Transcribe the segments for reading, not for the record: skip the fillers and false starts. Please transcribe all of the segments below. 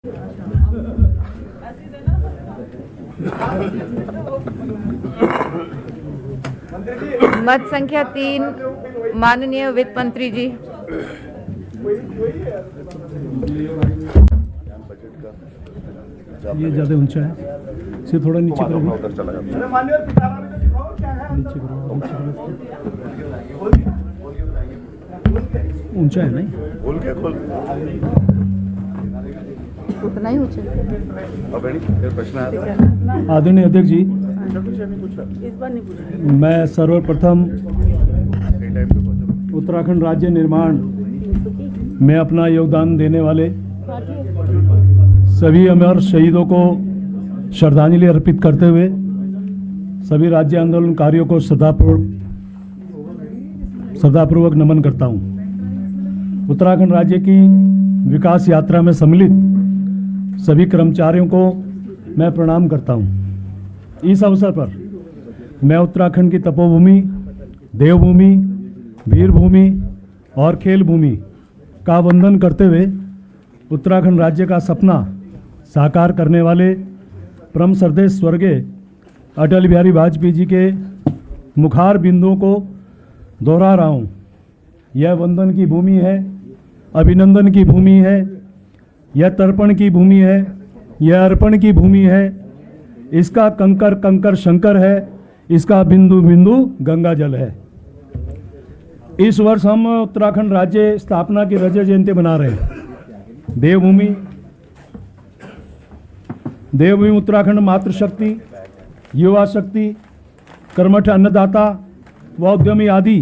मत संख्या 3, माननीय वित्त मंत्री जी। ये ज्यादा ऊंचा है, इसे थोड़ा नीचे करो। नीचे करो, ऊंचा है नहीं? उतना ही ऊंचा। आदरणीय अध्यक्ष जी, मैं सर्वप्रथम उत्तराखंड राज्य निर्माण में अपना योगदान देने वाले सभी अमर शहीदों को श्रद्धांजलि अर्पित करते हुए सभी राज्य आंदोलनकारियों को श्रद्धापूर्वक नमन करता हूं। उत्तराखंड राज्य की विकास यात्रा में सम्मिलित सभी कर्मचारियों को मैं प्रणाम करता हूं। इस अवसर पर मैं उत्तराखंड की तपोभूमि, देवभूमि, वीरभूमि और खेल भूमि का वंदन करते हुए उत्तराखंड राज्य का सपना साकार करने वाले परम श्रद्धेय स्वर्गीय अटल बिहारी वाजपेयी जी के मुखार बिंदुओं को दोहरा रहा हूँ। यह वंदन की भूमि है, अभिनंदन की भूमि है, यह तर्पण की भूमि है, यह अर्पण की भूमि है। इसका कंकर कंकर शंकर है, इसका बिंदु बिंदु गंगा जल है। इस वर्ष हम उत्तराखंड राज्य स्थापना की रजत जयंती मना रहे हैं। देवभूमि उत्तराखंड मातृशक्ति, युवा शक्ति, कर्मठ अन्नदाता व उद्यमी आदि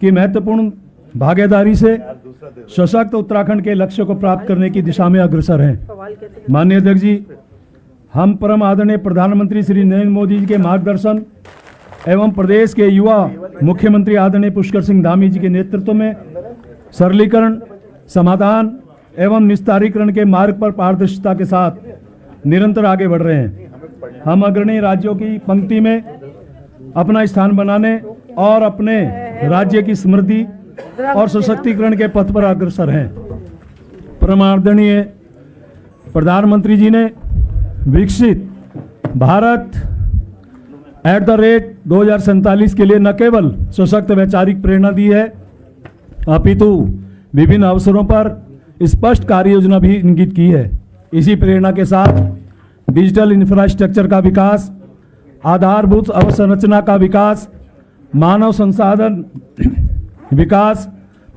की महत्वपूर्ण भागीदारी से सशक्त उत्तराखंड के लक्ष्य को प्राप्त करने की दिशा में अग्रसर हैं। माननीय अध्यक्ष जी, हम परम आदरणीय प्रधानमंत्री श्री नरेंद्र मोदी जी के मार्गदर्शन एवं प्रदेश के युवा मुख्यमंत्री आदरणीय पुष्कर सिंह धामी जी के नेतृत्व में सरलीकरण, समाधान एवं निस्तारीकरण के मार्ग पर पारदर्शिता के साथ निरंतर आगे बढ़ रहे हैं। हम अग्रणी राज्यों की पंक्ति में अपना स्थान बनाने और अपने राज्य की समृद्धि और सशक्तिकरण के पथ पर अग्रसर हैं। परम आदरणीय प्रधानमंत्री जी ने विकसित भारत @2047 के लिए न केवल सशक्त वैचारिक प्रेरणा दी है, अपितु विभिन्न अवसरों पर स्पष्ट कार्य योजना भी इंगित की है। इसी प्रेरणा के साथ डिजिटल इंफ्रास्ट्रक्चर का विकास, आधारभूत अवसंरचना का विकास, मानव संसाधन विकास,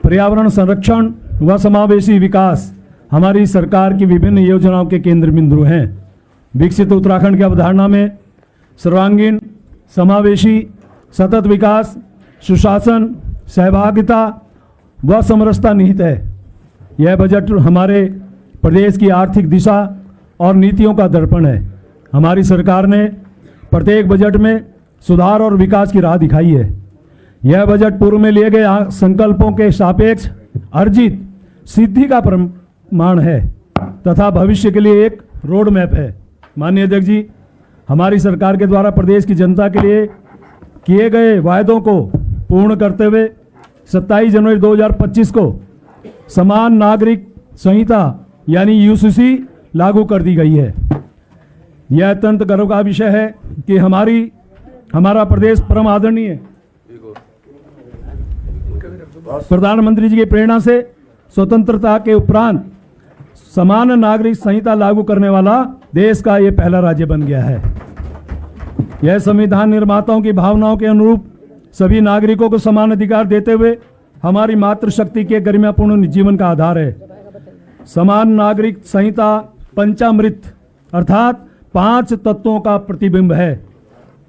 पर्यावरण संरक्षण व समावेशी विकास हमारी सरकार की विभिन्न योजनाओं के केंद्र बिंदु हैं। विकसित उत्तराखंड की अवधारणा में सर्वांगीण, समावेशी, सतत विकास, सुशासन, सहभागिता व समरसता निहित है। यह बजट हमारे प्रदेश की आर्थिक दिशा और नीतियों का दर्पण है। हमारी सरकार ने प्रत्येक बजट में सुधार और विकास की राह दिखाई है। यह बजट पूर्व में लिए गए संकल्पों के सापेक्ष अर्जित सिद्धि का प्रमाण है तथा भविष्य के लिए एक रोड मैप है। माननीय अध्यक्ष जी, हमारी सरकार के द्वारा प्रदेश की जनता के लिए किए गए वायदों को पूर्ण करते हुए 27 जनवरी 2025 को समान नागरिक संहिता यानी यूसीसी लागू कर दी गई है। यह अत्यंत गर्व का विषय है कि हमारा प्रदेश परम आदरणीय प्रधानमंत्री जी की प्रेरणा से स्वतंत्रता के उपरांत समान नागरिक संहिता लागू करने वाला देश का ये पहला राज्य बन गया है। यह संविधान निर्माताओं की भावनाओं के अनुरूप सभी नागरिकों को समान अधिकार देते हुए हमारी मातृशक्ति के गरिमापूर्ण जीवन का आधार है। समान नागरिक संहिता पंचामृत अर्थात 5 तत्वों का प्रतिबिंब है।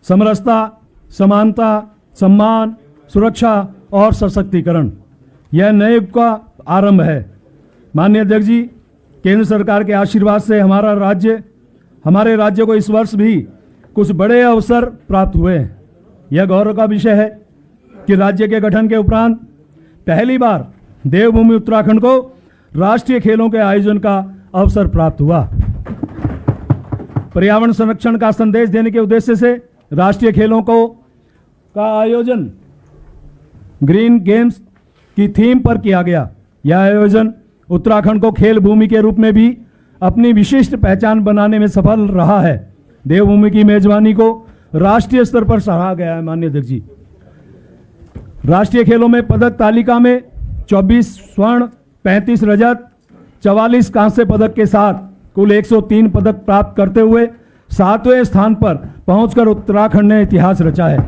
समरसता, समानता, सम्मान, सुरक्षा और सशक्तिकरण। यह नए युग का आरंभ है। माननीय अध्यक्ष जी, केंद्र सरकार के आशीर्वाद से हमारे राज्य को इस वर्ष भी कुछ बड़े अवसर प्राप्त हुए हैं। यह गौरव का विषय है कि राज्य के गठन के उपरांत पहली बार देवभूमि उत्तराखंड को राष्ट्रीय खेलों के आयोजन का अवसर प्राप्त हुआ। पर्यावरण संरक्षण का संदेश देने के उद्देश्य से राष्ट्रीय खेलों का आयोजन ग्रीन गेम्स की थीम पर किया गया। यह आयोजन उत्तराखंड को खेल भूमि के रूप में भी अपनी विशिष्ट पहचान बनाने में सफल रहा है। देवभूमि की मेजबानी को राष्ट्रीय स्तर पर सराहा गया है। माननीय अध्यक्ष जी, राष्ट्रीय खेलों में पदक तालिका में 24 स्वर्ण, 35 रजत, 44 कांस्य पदक के साथ कुल 103 पदक प्राप्त करते हुए 7वें स्थान पर पहुंचकर उत्तराखंड ने इतिहास रचा है।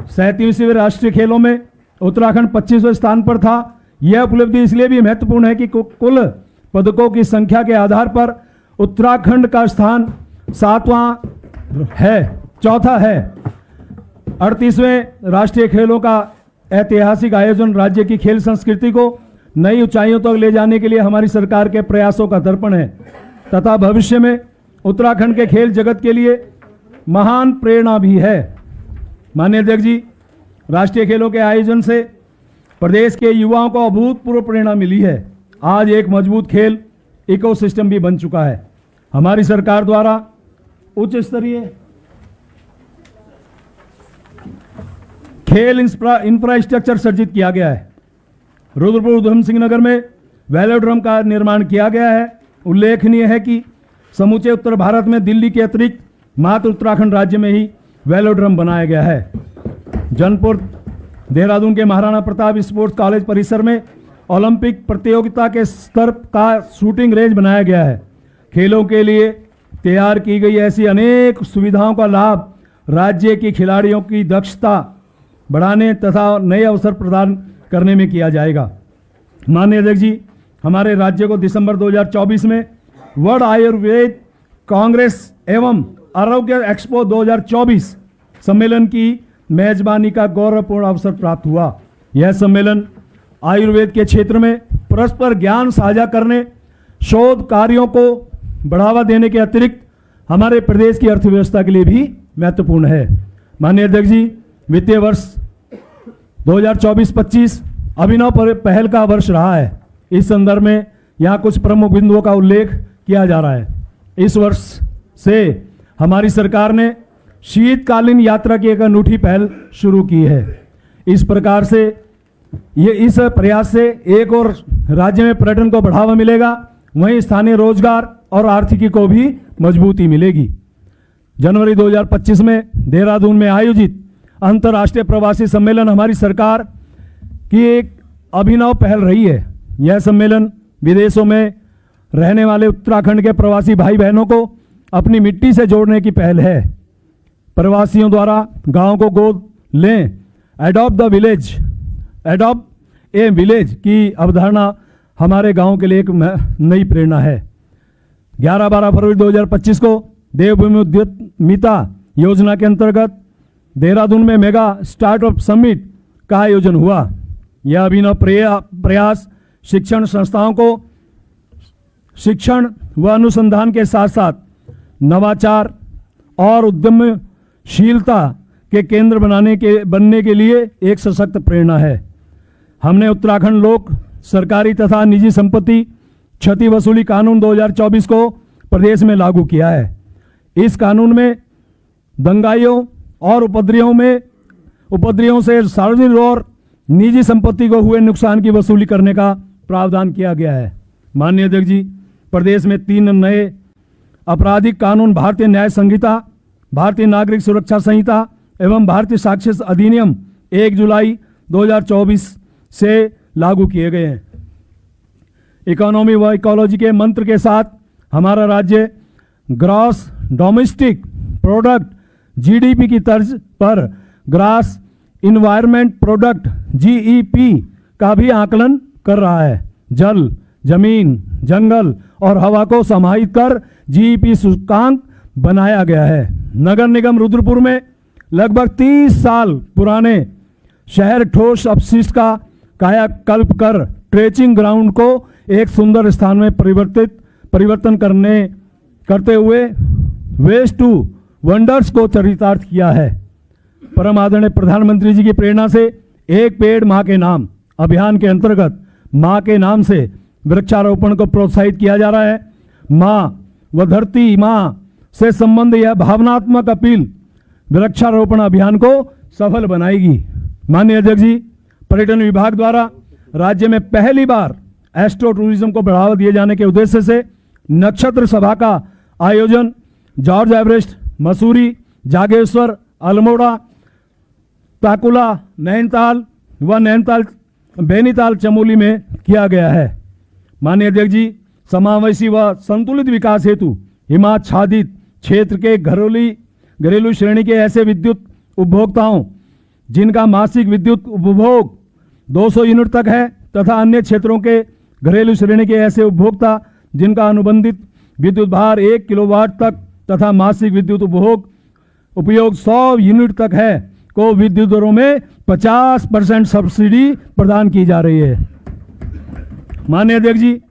37वें राष्ट्रीय खेलों में उत्तराखंड 25वें स्थान पर था। यह उपलब्धि इसलिए भी महत्वपूर्ण है कि कुल पदकों की संख्या के आधार पर उत्तराखंड का स्थान चौथा है। 38वें राष्ट्रीय खेलों का ऐतिहासिक आयोजन राज्य की खेल संस्कृति को नई ऊंचाइयों तक ले जाने के लिए हमारी सरकार के प्रयासों का दर्पण है तथा भविष्य में उत्तराखंड के खेल जगत के लिए महान प्रेरणा भी है। माननीय अध्यक्ष जी, राष्ट्रीय खेलों के आयोजन से प्रदेश के युवाओं को अभूतपूर्व प्रेरणा मिली है। आज एक मजबूत खेल इकोसिस्टम भी बन चुका है। हमारी सरकार द्वारा उच्च स्तरीय खेल इंफ्रास्ट्रक्चर सर्जित किया गया है। रुद्रपुर उधम सिंह नगर में वेलोड्रम का निर्माण किया गया है। उल्लेखनीय है कि समूचे उत्तर भारत में दिल्ली के अतिरिक्त मात्र उत्तराखंड राज्य में ही वेलोड्रम बनाया गया है। जनपुर देहरादून के महाराणा प्रताप स्पोर्ट्स कॉलेज परिसर में ओलंपिक प्रतियोगिता के स्तर का शूटिंग रेंज बनाया गया है। खेलों के लिए तैयार की गई ऐसी अनेक सुविधाओं का लाभ राज्य के खिलाड़ियों की दक्षता बढ़ाने तथा नए अवसर प्रदान करने में किया जाएगा। माननीय अध्यक्ष जी, हमारे राज्य को दिसंबर 2024 में वर्ल्ड आयुर्वेद कांग्रेस एवं आरोग्य एक्सपो 2024 सम्मेलन की मेजबानी का गौरवपूर्ण अवसर प्राप्त हुआ। यह सम्मेलन आयुर्वेद के क्षेत्र में परस्पर ज्ञान साझा करने, शोध कार्यों को बढ़ावा देने के अतिरिक्त हमारे प्रदेश की अर्थव्यवस्था के लिए भी महत्वपूर्ण है। माननीय अध्यक्ष जी, वित्तीय वर्ष 2024-25 अभिनव पहल का वर्ष रहा है। इस संदर्भ में यहाँ कुछ प्रमुख बिंदुओं का उल्लेख किया जा रहा है। इस वर्ष से हमारी सरकार ने शीतकालीन यात्रा की एक अनूठी पहल शुरू की है। इस प्रयास से एक और राज्य में पर्यटन को बढ़ावा मिलेगा, वहीं स्थानीय रोजगार और आर्थिकी को भी मजबूती मिलेगी। जनवरी 2025 में देहरादून में आयोजित अंतर्राष्ट्रीय प्रवासी सम्मेलन हमारी सरकार की एक अभिनव पहल रही है। यह सम्मेलन विदेशों में रहने वाले उत्तराखंड के प्रवासी भाई बहनों को अपनी मिट्टी से जोड़ने की पहल है। प्रवासियों द्वारा गांव को गोद लें, एडॉप्ट ए विलेज की अवधारणा हमारे गांव के लिए एक नई प्रेरणा है। 11-12 फरवरी 2025 को देवभूमि उद्यमिता योजना के अंतर्गत देहरादून में मेगा स्टार्टअप समिट का आयोजन हुआ। यह अभिनव प्रयास शिक्षण संस्थाओं को शिक्षण व अनुसंधान के साथ साथ नवाचार और उद्यमशीलता के केंद्र बनने के लिए एक सशक्त प्रेरणा है। हमने उत्तराखंड लोक सरकारी तथा निजी संपत्ति क्षति वसूली कानून 2024 को प्रदेश में लागू किया है। इस कानून में दंगाइयों और उपद्रवियों से सार्वजनिक और निजी संपत्ति को हुए नुकसान की वसूली करने का प्रावधान किया गया है। माननीय अध्यक्ष जी, प्रदेश में 3 नए आपराधिक कानून भारतीय न्याय संहिता, भारतीय नागरिक सुरक्षा संहिता एवं भारतीय साक्ष्य अधिनियम 1 जुलाई 2024 से लागू किए गए हैं। इकोनॉमी व इकोलॉजी के मंत्र के साथ हमारा राज्य ग्रॉस डोमेस्टिक प्रोडक्ट जीडीपी की तर्ज पर ग्रास इन्वायरमेंट प्रोडक्ट जीईपी का भी आकलन कर रहा है। जल, जमीन, जंगल और हवा को समाहित कर जीईपी सूचकांक बनाया गया है। नगर निगम रुद्रपुर में लगभग 30 साल पुराने शहर ठोस अपशिष्ट का कायाकल्प कर ट्रेचिंग ग्राउंड को एक सुंदर स्थान में परिवर्तन करते हुए वेस्ट टू वंडर्स को चरितार्थ किया है। परम आदरणीय प्रधानमंत्री जी की प्रेरणा से एक पेड़ मां के नाम अभियान के अंतर्गत मां के नाम से वृक्षारोपण को प्रोत्साहित किया जा रहा है। मां व धरती मां से संबंध यह भावनात्मक अपील वृक्षारोपण अभियान को सफल बनाएगी। माननीय अध्यक्ष जी, पर्यटन विभाग द्वारा राज्य में पहली बार एस्ट्रो टूरिज्म को बढ़ावा दिए जाने के उद्देश्य से नक्षत्र सभा का आयोजन जॉर्ज एवरेस्ट, मसूरी, जागेश्वर, अल्मोड़ा, ताकुला, नैनीताल बैनीताल, चमोली में किया गया है। माननीय अध्यक्ष जी, समावेशी व संतुलित विकास हेतु हिमाच्छादित क्षेत्र के घरेलू श्रेणी के ऐसे विद्युत उपभोक्ताओं जिनका मासिक विद्युत उपभोग 200 यूनिट तक है तथा अन्य क्षेत्रों के घरेलू श्रेणी के ऐसे उपभोक्ता जिनका अनुबंधित विद्युत भार 1 किलोवाट तक तथा मासिक विद्युत उपयोग 100 यूनिट तक है को विद्युत दरों में 50% सब्सिडी प्रदान की जा रही है। माननीय अध्यक्ष जी,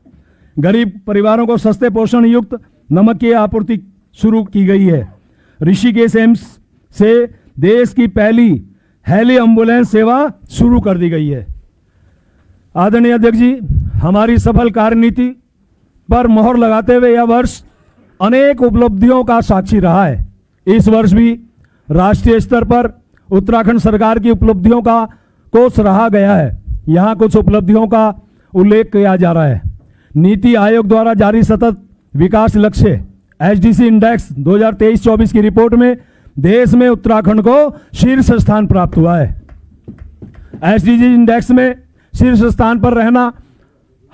गरीब परिवारों को सस्ते पोषण युक्त नमक की आपूर्ति शुरू की गई है। ऋषिकेश एम्स से देश की पहली हेली एम्बुलेंस सेवा शुरू कर दी गई है। आदरणीय अध्यक्ष जी, हमारी सफल कार्यनीति पर मोहर लगाते हुए यह वर्ष अनेक उपलब्धियों का साक्षी रहा है। इस वर्ष भी राष्ट्रीय स्तर पर उत्तराखंड सरकार की उपलब्धियों को सराहा गया है। यहाँ कुछ उपलब्धियों का उल्लेख किया जा रहा है। नीति आयोग द्वारा जारी सतत विकास लक्ष्य एचडीसी इंडेक्स 2023-24 की रिपोर्ट में देश में उत्तराखंड को शीर्ष स्थान प्राप्त हुआ है। एचडीजी इंडेक्स में शीर्ष स्थान पर रहना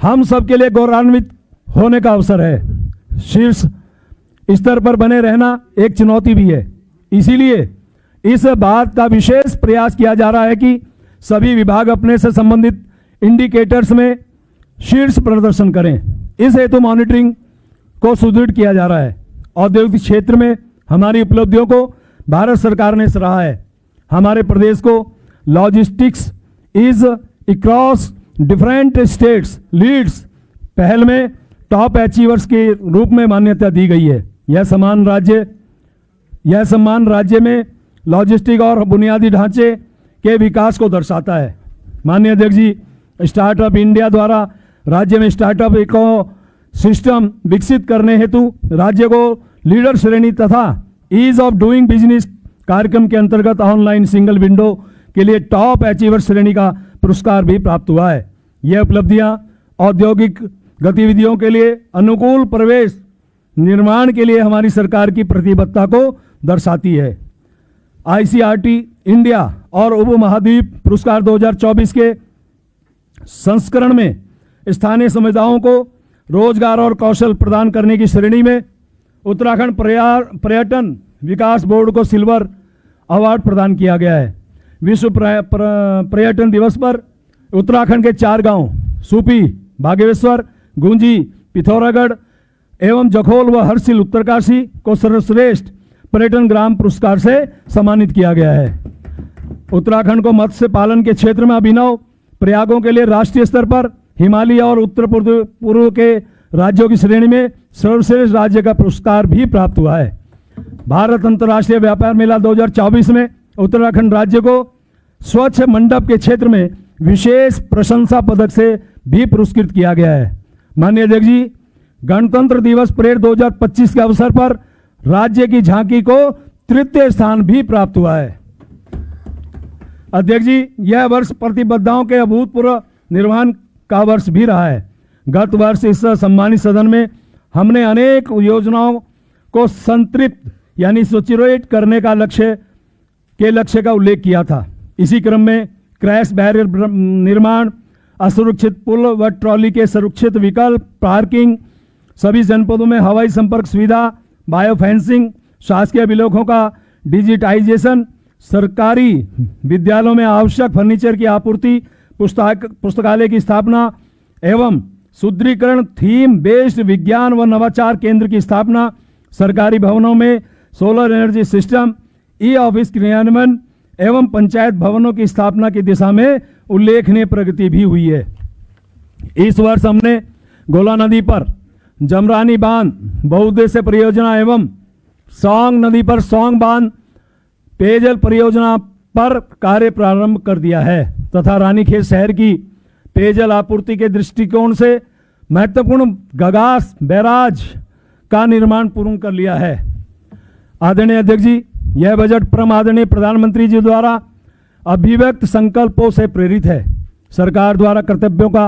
हम सबके लिए गौरवान्वित होने का अवसर है। शीर्ष स्तर पर बने रहना एक चुनौती भी है। इसीलिए इस बात का विशेष प्रयास किया जा रहा है कि सभी विभाग अपने से संबंधित इंडिकेटर्स में शीर्ष प्रदर्शन करें। इस हेतु मॉनिटरिंग को सुदृढ़ किया जा रहा है। औद्योगिक क्षेत्र में हमारी उपलब्धियों को भारत सरकार ने सराहा है। हमारे प्रदेश को logistics is across different states leads पहल में टॉप अचीवर्स के रूप में मान्यता दी गई है। यह सम्मान राज्य में लॉजिस्टिक और बुनियादी ढांचे के विकास को दर्शाता है। माननीय अध्यक्ष जी, स्टार्टअप इंडिया द्वारा राज्य में स्टार्टअप इको सिस्टम विकसित करने हेतु राज्य को लीडर श्रेणी तथा ईज ऑफ डूइंग बिजनेस कार्यक्रम के अंतर्गत ऑनलाइन सिंगल विंडो के लिए टॉप अचीवर श्रेणी का पुरस्कार भी प्राप्त हुआ है। यह उपलब्धियां औद्योगिक गतिविधियों के लिए अनुकूल परिवेश निर्माण के लिए हमारी सरकार की प्रतिबद्धता को दर्शाती है। आईसीआरटी इंडिया और उपमहाद्वीप पुरस्कार 2024 के संस्करण में स्थानीय समुदायों को रोजगार और कौशल प्रदान करने की श्रेणी में उत्तराखंड पर्यटन विकास बोर्ड को सिल्वर अवार्ड प्रदान किया गया है। विश्व पर्यटन दिवस पर उत्तराखंड के 4 गांव सूपी, बागेश्वर, गुंजी, पिथौरागढ़ एवं जखोल व हरसिल उत्तरकाशी को सर्वश्रेष्ठ पर्यटन ग्राम पुरस्कार से सम्मानित किया गया है। उत्तराखंड को मत्स्य पालन के क्षेत्र में अभिनव प्रयागों के लिए राष्ट्रीय स्तर पर हिमालय और उत्तर पूर्व के राज्यों की श्रेणी में सर्वश्रेष्ठ राज्य का पुरस्कार भी प्राप्त हुआ है। भारत अंतर्राष्ट्रीय व्यापार मेला 2024 में उत्तराखंड राज्य को स्वच्छ मंडप के क्षेत्र में विशेष प्रशंसा पदक से भी पुरस्कृत किया गया है। माननीय अध्यक्ष जी, गणतंत्र दिवस परेड 2025 के अवसर पर राज्य की झांकी को तृतीय स्थान भी प्राप्त हुआ है। अध्यक्ष जी, यह वर्ष प्रतिबद्धताओं के अभूतपूर्व निर्वहन का वर्ष भी रहा है। गत वर्ष इस सम्मानित सदन में हमने अनेक योजनाओं को संतृप्त यानी सुचिरोहित करने का लक्ष्य का उल्लेख किया था। इसी क्रम में क्रैश बैरियर निर्माण, असुरक्षित पुल व ट्रॉली के सुरक्षित विकल्प, पार्किंग, सभी जनपदों में हवाई संपर्क सुविधा, बायो फेंसिंग, शासकीय अभिलेखों का डिजिटाइजेशन, सरकारी विद्यालयों में आवश्यक फर्नीचर की आपूर्ति, पुस्तकालय की स्थापना एवं सुदृढ़ीकरण, थीम बेस्ड विज्ञान व नवाचार केंद्र की स्थापना, सरकारी भवनों में solar energy system, e office क्रियान्वयन एवं पंचायत भवनों की स्थापना की दिशा में उल्लेखनीय प्रगति भी हुई है। इस वर्ष हमने गोला नदी पर जमरानी बांध बहुउद्देश्य परियोजना एवं सौंग नदी पर सौंग बांध पेयजल परियोजना पर कार्य प्रारंभ कर दिया है तथा रानीखेत शहर की पेयजल आपूर्ति के दृष्टिकोण से महत्वपूर्ण गगास बैराज का निर्माण पूर्ण कर लिया है। आदरणीय अध्यक्ष जी, यह बजट परम आदरणीय प्रधानमंत्री जी द्वारा अभिव्यक्त संकल्पों से प्रेरित है। सरकार द्वारा कर्तव्यों का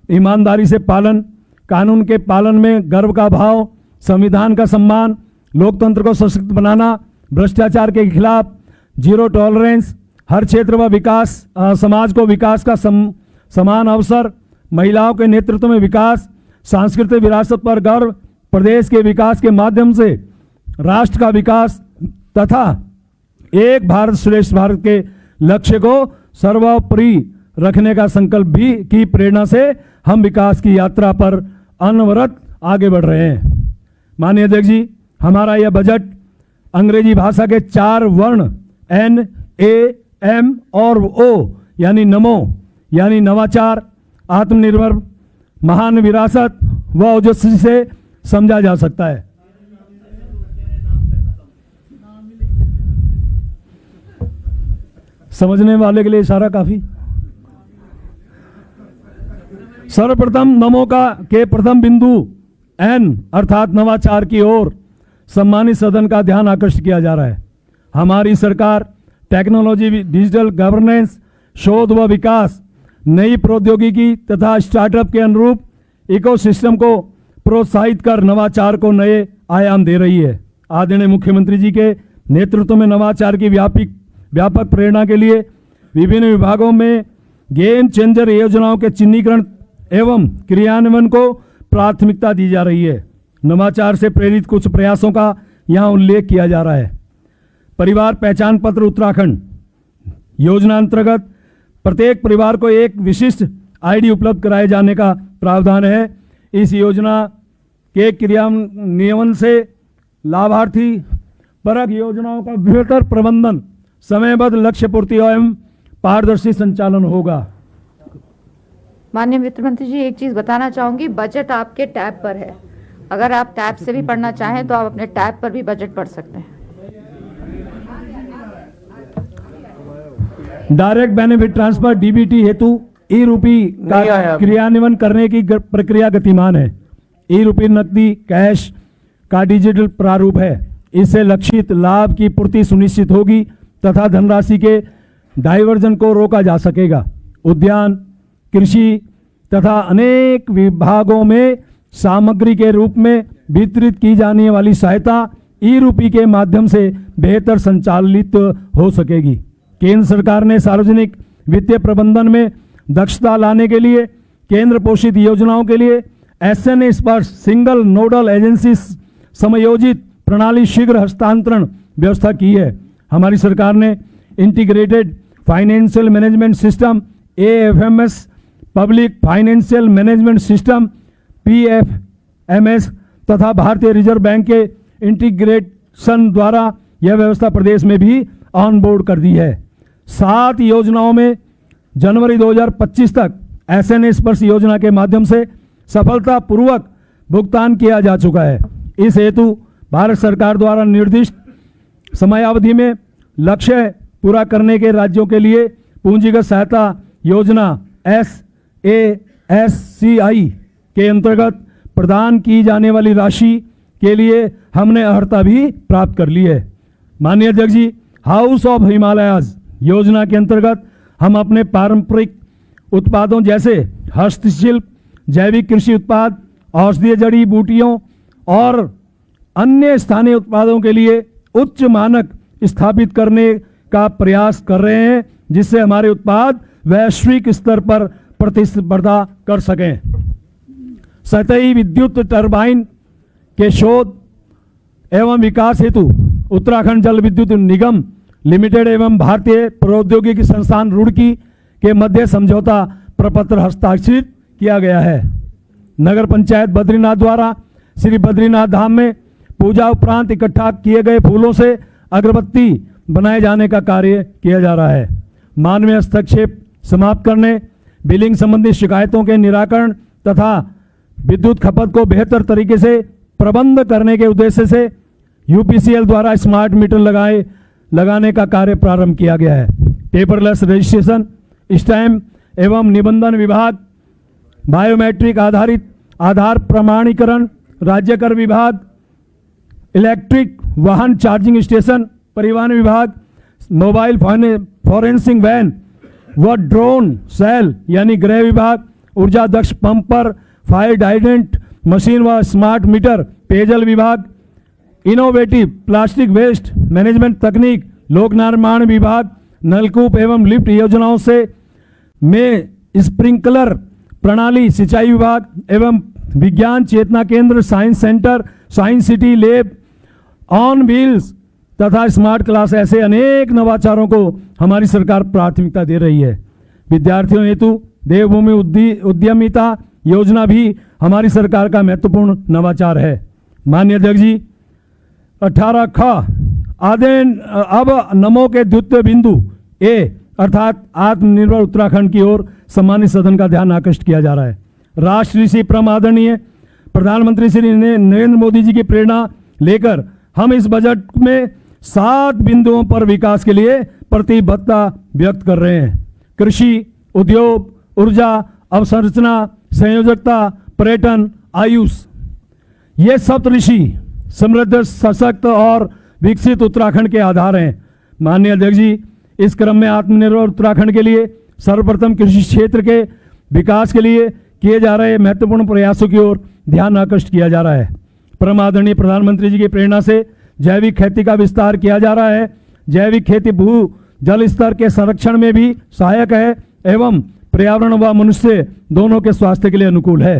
ईमानदारी से पालन कानून के पालन में गर्व का भाव, संविधान का सम्मान, लोकतंत्र को सशक्त बनाना, भ्रष्टाचार के खिलाफ जीरो टॉलरेंस, हर क्षेत्र व विकास समाज को विकास का समान अवसर, महिलाओं के नेतृत्व में विकास, सांस्कृतिक विरासत पर गर्व, प्रदेश के विकास के माध्यम से राष्ट्र का विकास तथा एक भारत श्रेष्ठ भारत के लक्ष्य को सर्वोपरि रखने का संकल्प भी की प्रेरणा से हम विकास की यात्रा पर अनवरत आगे बढ़ रहे हैं। माननीय अध्यक्ष जी, हमारा यह बजट अंग्रेजी भाषा के 4 वर्ण NAM और O यानी नमो यानी नवाचार, आत्मनिर्भर, महान विरासत व ओजस्वी से समझा जा सकता है। समझने वाले के लिए इशारा काफी। सर्वप्रथम नमो के प्रथम बिंदु N अर्थात नवाचार की ओर सम्मानित सदन का ध्यान आकर्षित किया जा रहा है। हमारी सरकार टेक्नोलॉजी, डिजिटल गवर्नेंस, शोध व विकास, नई प्रौद्योगिकी तथा स्टार्टअप के अनुरूप इकोसिस्टम को प्रोत्साहित कर नवाचार को नए आयाम दे रही है। आदरणीय मुख्यमंत्री जी के नेतृत्व में नवाचार की व्यापक प्रेरणा के लिए विभिन्न विभागों में गेम चेंजर योजनाओं के चिन्हीकरण एवं क्रियान्वयन को प्राथमिकता दी जा रही है। नवाचार से प्रेरित कुछ प्रयासों का यहाँ उल्लेख किया जा रहा है। परिवार पहचान पत्र उत्तराखंड योजना अंतर्गत प्रत्येक परिवार को एक विशिष्ट आईडी उपलब्ध कराए जाने का प्रावधान है। इस योजना के क्रियान्वयन से लाभार्थी परक योजनाओं का बेहतर प्रबंधन, समयबद्ध लक्ष्य पूर्ति एवं पारदर्शी संचालन होगा। माननीय वित्त मंत्री जी, एक चीज बताना चाहूंगी, बजट आपके टैब पर है। अगर आप टैब से भी पढ़ना चाहें तो आप अपने टैब पर भी बजट पढ़ सकते हैं। डायरेक्ट बेनिफिट ट्रांसफर DBT हेतु ई-रूपी का क्रियान्वयन करने की प्रक्रिया गतिमान है। ई-रूपी नकदी कैश का डिजिटल प्रारूप है। इससे लक्षित लाभ की पूर्ति सुनिश्चित होगी तथा धनराशि के डाइवर्जन को रोका जा सकेगा। उद्यान, कृषि तथा अनेक विभागों में सामग्री के रूप में वितरित की जाने वाली सहायता ई-रूपी के माध्यम से बेहतर संचालित हो सकेगी। केंद्र सरकार ने सार्वजनिक वित्तीय प्रबंधन में दक्षता लाने के लिए केंद्र पोषित योजनाओं के लिए SNA स्पर्श सिंगल नोडल एजेंसी समयोजित प्रणाली शीघ्र हस्तांतरण व्यवस्था की है। हमारी सरकार ने integrated financial management system AFMS, public financial management system PFMS तथा भारतीय रिजर्व बैंक के इंटीग्रेशन द्वारा यह व्यवस्था प्रदेश में भी ऑन बोर्ड कर दी है। 7 योजनाओं में जनवरी 2025 तक SNA स्पर्श योजना के माध्यम से सफलतापूर्वक भुगतान किया जा चुका है। इस हेतु भारत सरकार द्वारा निर्दिष्ट समयावधि में लक्ष्य पूरा करने के राज्यों के लिए पूंजीगत सहायता योजना SASCI के अंतर्गत प्रदान की जाने वाली राशि के लिए हमने अर्हता भी प्राप्त कर ली है। माननीय अध्यक्ष जी, हाउस ऑफ हिमालयाज योजना के अंतर्गत हम अपने पारंपरिक उत्पादों जैसे हस्तशिल्प, जैविक कृषि उत्पाद, औषधीय जड़ी बूटियों और अन्य स्थानीय उत्पादों के लिए उच्च मानक स्थापित करने का प्रयास कर रहे हैं, जिससे हमारे उत्पाद वैश्विक स्तर पर प्रतिस्पर्धा कर सकें। सतही विद्युत टरबाइन के शोध एवं विकास हेतु उत्तराखंड जल विद्युत निगम लिमिटेड एवं भारतीय प्रौद्योगिकी संस्थान रुड़की के मध्य समझौता प्रपत्र हस्ताक्षरित किया गया है। नगर पंचायत बद्रीनाथ द्वारा श्री बद्रीनाथ धाम में पूजा उपरांत इकट्ठा किए गए फूलों से अगरबत्ती बनाए जाने का कार्य किया जा रहा है। मानवीय हस्तक्षेप समाप्त करने, बिलिंग संबंधी शिकायतों के निराकरण तथा विद्युत खपत को बेहतर तरीके से प्रबंध करने के उद्देश्य से UPCL द्वारा स्मार्ट मीटर लगाने का कार्य प्रारंभ किया गया है। पेपरलेस रजिस्ट्रेशन, स्टैम्प एवं निबंधन विभाग, बायोमेट्रिक आधारित आधार प्रमाणीकरण, राज्य कर विभाग, इलेक्ट्रिक वाहन चार्जिंग स्टेशन, परिवहन विभाग, मोबाइल फॉरेंसिक वैन व ड्रोन सेल यानी गृह विभाग, ऊर्जा दक्ष पंप पर फायर हाइड्रेंट मशीन व स्मार्ट मीटर, पेयजल विभाग, इनोवेटिव प्लास्टिक वेस्ट मैनेजमेंट तकनीक, लोक निर्माण विभाग, नलकूप एवं लिफ्ट योजनाओं से में स्प्रिंकलर प्रणाली, सिंचाई विभाग एवं विज्ञान चेतना केंद्र, science centre, science city, lab on wheels तथा स्मार्ट क्लास, ऐसे अनेक नवाचारों को हमारी सरकार प्राथमिकता दे रही है। विद्यार्थियों हेतु देवभूमि उद्यमिता योजना भी हमारी सरकार का महत्वपूर्ण नवाचार है। माननीय अध्यक्ष जी, 18 ख अब नमो के द्वितीय बिंदु ए अर्थात आत्मनिर्भर उत्तराखंड की ओर सम्मानित सदन का ध्यान आकर्षित किया जा रहा है। राष्ट्रीय श्री परम आदरणीय प्रधानमंत्री श्री नरेंद्र मोदी जी की प्रेरणा लेकर हम इस बजट में 7 बिंदुओं पर विकास के लिए प्रतिबद्धता व्यक्त कर रहे हैं। कृषि, उद्योग, ऊर्जा, अवसंरचना, संयोजकता, पर्यटन, आयुष, ये सप्तऋषि समृद्ध, सशक्त और विकसित उत्तराखंड के आधार हैं। माननीय अध्यक्ष जी, इस क्रम में आत्मनिर्भर उत्तराखंड के लिए सर्वप्रथम कृषि क्षेत्र के विकास के लिए किए जा रहे महत्वपूर्ण प्रयासों की ओर ध्यान आकर्षित किया जा रहा है। परम आदरणीय प्रधानमंत्री जी की प्रेरणा से जैविक खेती का विस्तार किया जा रहा है। जैविक खेती भू जल स्तर के संरक्षण में भी सहायक है एवं पर्यावरण व मनुष्य दोनों के स्वास्थ्य के लिए अनुकूल है।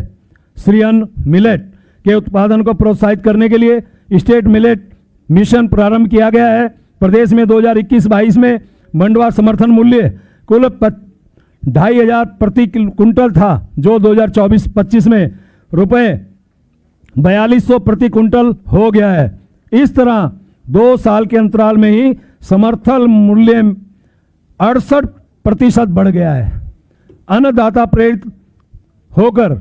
श्री अन्न मिलेट के उत्पादन को प्रोत्साहित करने के लिए स्टेट मिलेट मिशन प्रारंभ किया गया है। प्रदेश में 2021-22 में मंडवा समर्थन मूल्य कुल 2,500 प्रति कुंटल था, जो 2024-25 में रुपए 4,200 प्रति कुंटल हो गया है। इस तरह 2 साल के अंतराल में ही समर्थन मूल्य 68% बढ़ गया है। अन्नदाता प्रेरित होकर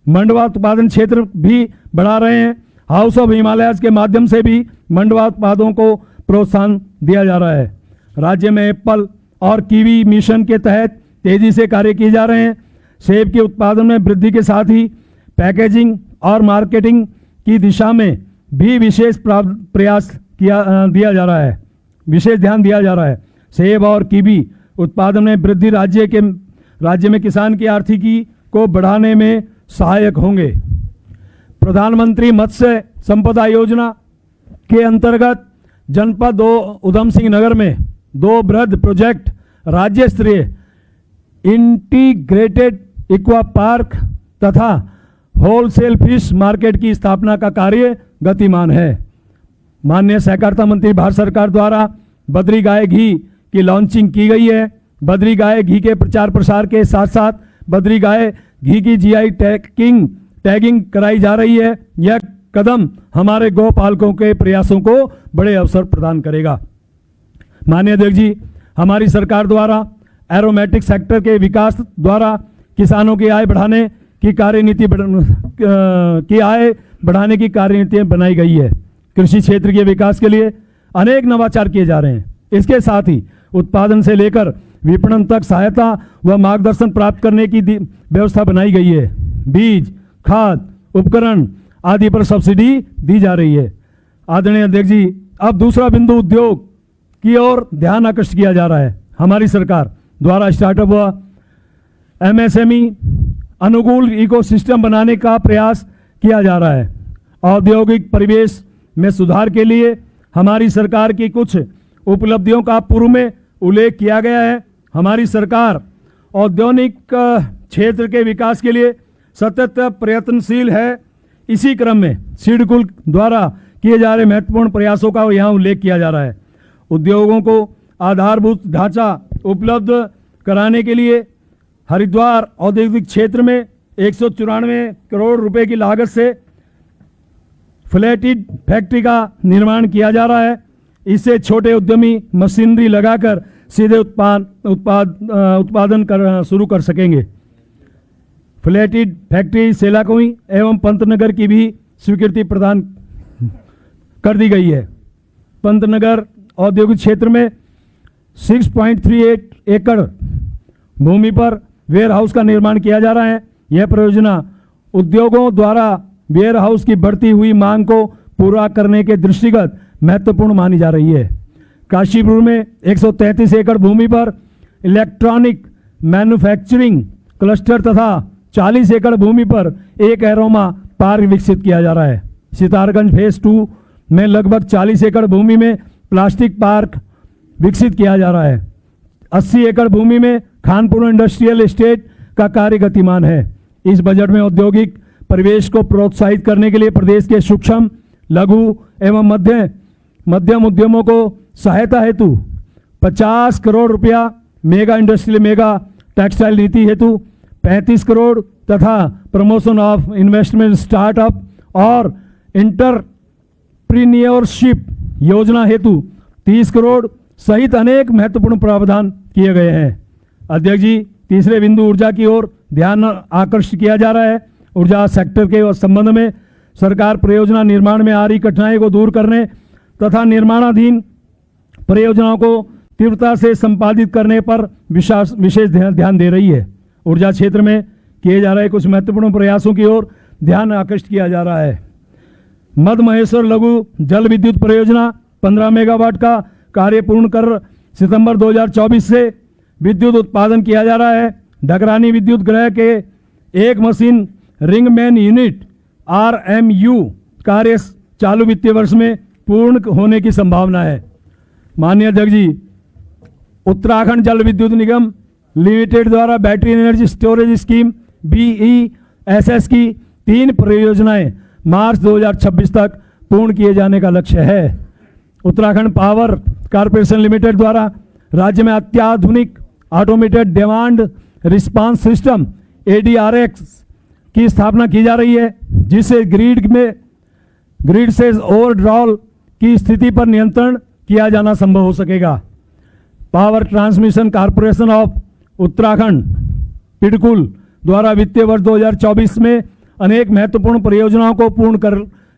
मंडवा उत्पादन क्षेत्र भी बढ़ा रहे हैं। हाउस ऑफ हिमालयस के माध्यम से भी मंडवा उत्पादों को प्रोत्साहन दिया जा रहा है। राज्य में एप्पल और कीवी मिशन के तहत तेजी से कार्य किए जा रहे हैं। सेब के उत्पादन में वृद्धि के साथ ही पैकेजिंग और मार्केटिंग की दिशा में भी विशेष प्रयास दिया जा रहा है, विशेष ध्यान दिया जा रहा है। सेब और कीवी उत्पादन में वृद्धि राज्य में किसान की आर्थिकी को बढ़ाने में सहायक होंगे। प्रधानमंत्री मत्स्य संपदा योजना के अंतर्गत जनपद उधम सिंह नगर में 2 बृहद प्रोजेक्ट राज्य स्तरीय इंटीग्रेटेड एक्वा पार्क तथा होलसेल फिश मार्केट की स्थापना का कार्य गतिमान है। माननीय सहकारिता मंत्री भारत सरकार द्वारा बद्री गाय घी की लॉन्चिंग की गई है। बद्री गाय घी के प्रचार प्रसार के साथ साथ बद्री गाय घी की जीआई टैगिंग कराई जा रही है। यह कदम हमारे गौपालकों के प्रयासों को बड़े अवसर प्रदान करेगा। माननीय अध्यक्ष जी, हमारी सरकार द्वारा एरोमेटिक सेक्टर के विकास द्वारा किसानों की आय बढ़ाने की कार्यनीति बनाई गई है। कृषि क्षेत्र के विकास के लिए अनेक नवाचार किए जा रहे हैं। इसके साथ ही उत्पादन से लेकर विपणन तक सहायता व मार्गदर्शन प्राप्त करने की व्यवस्था बनाई गई है। बीज, खाद, उपकरण आदि पर सब्सिडी दी जा रही है। आदरणीय अध्यक्ष जी, अब दूसरा बिंदु उद्योग की ओर ध्यान आकर्षित किया जा रहा है। हमारी सरकार द्वारा स्टार्टअप व एमएसएमई अनुकूल इकोसिस्टम बनाने का प्रयास किया जा रहा है। औद्योगिक परिवेश में सुधार के लिए हमारी सरकार की कुछ उपलब्धियों का पूर्व में उल्लेख किया गया है। हमारी सरकार औद्योगिक क्षेत्र के विकास के लिए सतत प्रयत्नशील है। इसी क्रम में सिडकुल द्वारा किए जा रहे महत्वपूर्ण प्रयासों का यहाँ उल्लेख किया जा रहा है। उद्योगों को आधारभूत ढांचा उपलब्ध कराने के लिए हरिद्वार औद्योगिक क्षेत्र में 194 करोड़ रुपए की लागत से फ्लैटिड फैक्ट्री का निर्माण किया जा रहा है। इससे छोटे उद्यमी मशीनरी लगाकर सीधे उत्पादन शुरू कर सकेंगे। फ्लैटिड फैक्ट्री सेलाकुई एवं पंतनगर की भी स्वीकृति प्रदान कर दी गई है। पंतनगर औद्योगिक क्षेत्र में 6.38 एकड़ भूमि पर वेयर हाउस का निर्माण किया जा रहा है। यह परियोजना उद्योगों द्वारा वेयर हाउस की बढ़ती हुई मांग को पूरा करने के दृष्टिगत महत्वपूर्ण मानी जा रही है। काशीपुर में 133 एकड़ भूमि पर इलेक्ट्रॉनिक मैन्युफैक्चरिंग क्लस्टर तथा 40 एकड़ भूमि पर एक एरोमा पार्क विकसित किया जा रहा है। सितारगंज फेज 2 में लगभग 40 एकड़ भूमि में प्लास्टिक पार्क विकसित किया जा रहा है। 80 एकड़ भूमि में खानपुर इंडस्ट्रियल एस्टेट का कार्य गतिमान है। इस बजट में औद्योगिक परिवेश को प्रोत्साहित करने के लिए प्रदेश के सूक्ष्म, लघु एवं मध्यम उद्यमों को सहायता हेतु 50 करोड़ रुपया, मेगा इंडस्ट्रियल मेगा टेक्सटाइल नीति हेतु 35 करोड़ तथा प्रमोशन ऑफ इन्वेस्टमेंट स्टार्टअप और इंटरप्रीनियोरशिप योजना हेतु 30 करोड़ सहित अनेक महत्वपूर्ण प्रावधान किए गए हैं। अध्यक्ष जी, तीसरे बिंदु ऊर्जा की ओर ध्यान आकर्षित किया जा रहा है। ऊर्जा सेक्टर के संबंध में सरकार परियोजना निर्माण में आ रही कठिनाई को दूर करने तथा निर्माणाधीन परियोजनाओं को तीव्रता से संपादित करने पर विशेष ध्यान दे रही है। ऊर्जा क्षेत्र में किए जा रहे कुछ महत्वपूर्ण प्रयासों की ओर ध्यान आकर्षित किया जा रहा है। मध्य महेश्वर लघु जल विद्युत परियोजना 15 मेगावाट का कार्य पूर्ण कर सितंबर 2024 से विद्युत उत्पादन किया जा रहा है। डगरानी विद्युत गृह के एक machine ring man unit RMU कार्य चालू वित्तीय वर्ष में पूर्ण होने की संभावना है। माननीय अध्यक्ष जी, उत्तराखंड जल विद्युत निगम लिमिटेड द्वारा battery energy storage scheme BESS की 3 परियोजनाएं मार्च 2026 तक पूर्ण किए जाने का लक्ष्य है। उत्तराखंड पावर कॉर्पोरेशन लिमिटेड द्वारा राज्य में अत्याधुनिक automated demand response system ADRX की स्थापना की जा रही है, जिससे ग्रिड से ओवरड्रॉल की स्थिति पर नियंत्रण किया जाना संभव हो सकेगा। Power transmission corporation of Uttarakhand PITCUL द्वारा वित्तीय वर्ष 2024 में अनेक महत्वपूर्ण परियोजनाओं को पूर्ण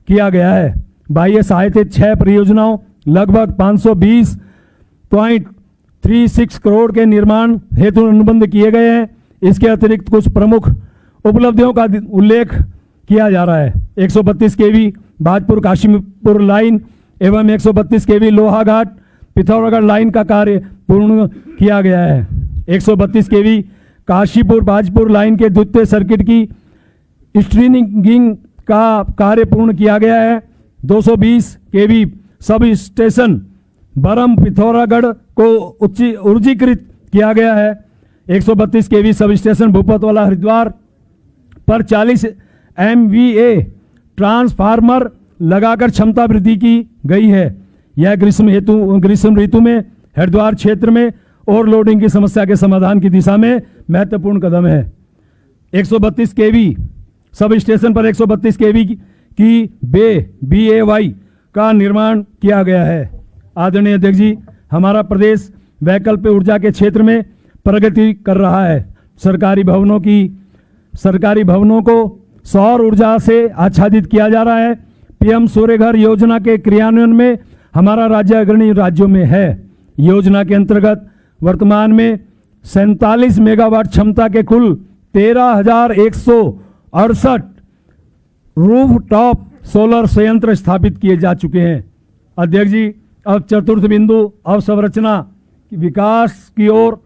किया गया है। बाह्य सहायतित 6 परियोजनाओं लगभग 520.36 करोड़ के निर्माण हेतु अनुबंध किए गए हैं। इसके अतिरिक्त कुछ प्रमुख उपलब्धियों का उल्लेख किया जा रहा है। 132 केवी भाजपुर काशीपुर लाइन एवं 132 केवी लोहाघाट पिथौरागढ़ लाइन का कार्य पूर्ण किया गया है। 132 केवी काशीपुर भाजपुर लाइन के द्वितीय सर्किट की स्ट्रिंगिंग का कार्य पूर्ण किया गया है। 220 केवी सब स्टेशन बरम पिथौरागढ़ को ऊर्जीकृत किया गया है। 132 केवी सब स्टेशन भूपतवाला हरिद्वार पर 40 MVA ट्रांसफार्मर लगाकर क्षमता वृद्धि की गई है। यह ग्रीष्म ऋतु में हरिद्वार क्षेत्र में ओवरलोडिंग की समस्या के समाधान की दिशा में महत्वपूर्ण कदम है। 132 केवी सब स्टेशन पर 132 केवी की BAY का निर्माण किया गया है। आदरणीय अध्यक्ष जी, हमारा प्रदेश वैकल्पिक ऊर्जा के क्षेत्र में प्रगति कर रहा है। सरकारी भवनों को सौर ऊर्जा से आच्छादित किया जा रहा है। PM सूर्य घर योजना के क्रियान्वयन में हमारा राज्य अग्रणी राज्यों में है। योजना के अंतर्गत वर्तमान में 47 मेगावाट क्षमता के कुल 13,168 रूफटॉप सोलर संयंत्र स्थापित किए जा चुके हैं। अध्यक्ष जी, अब चतुर्थ बिंदु अवसंरचना विकास की ओर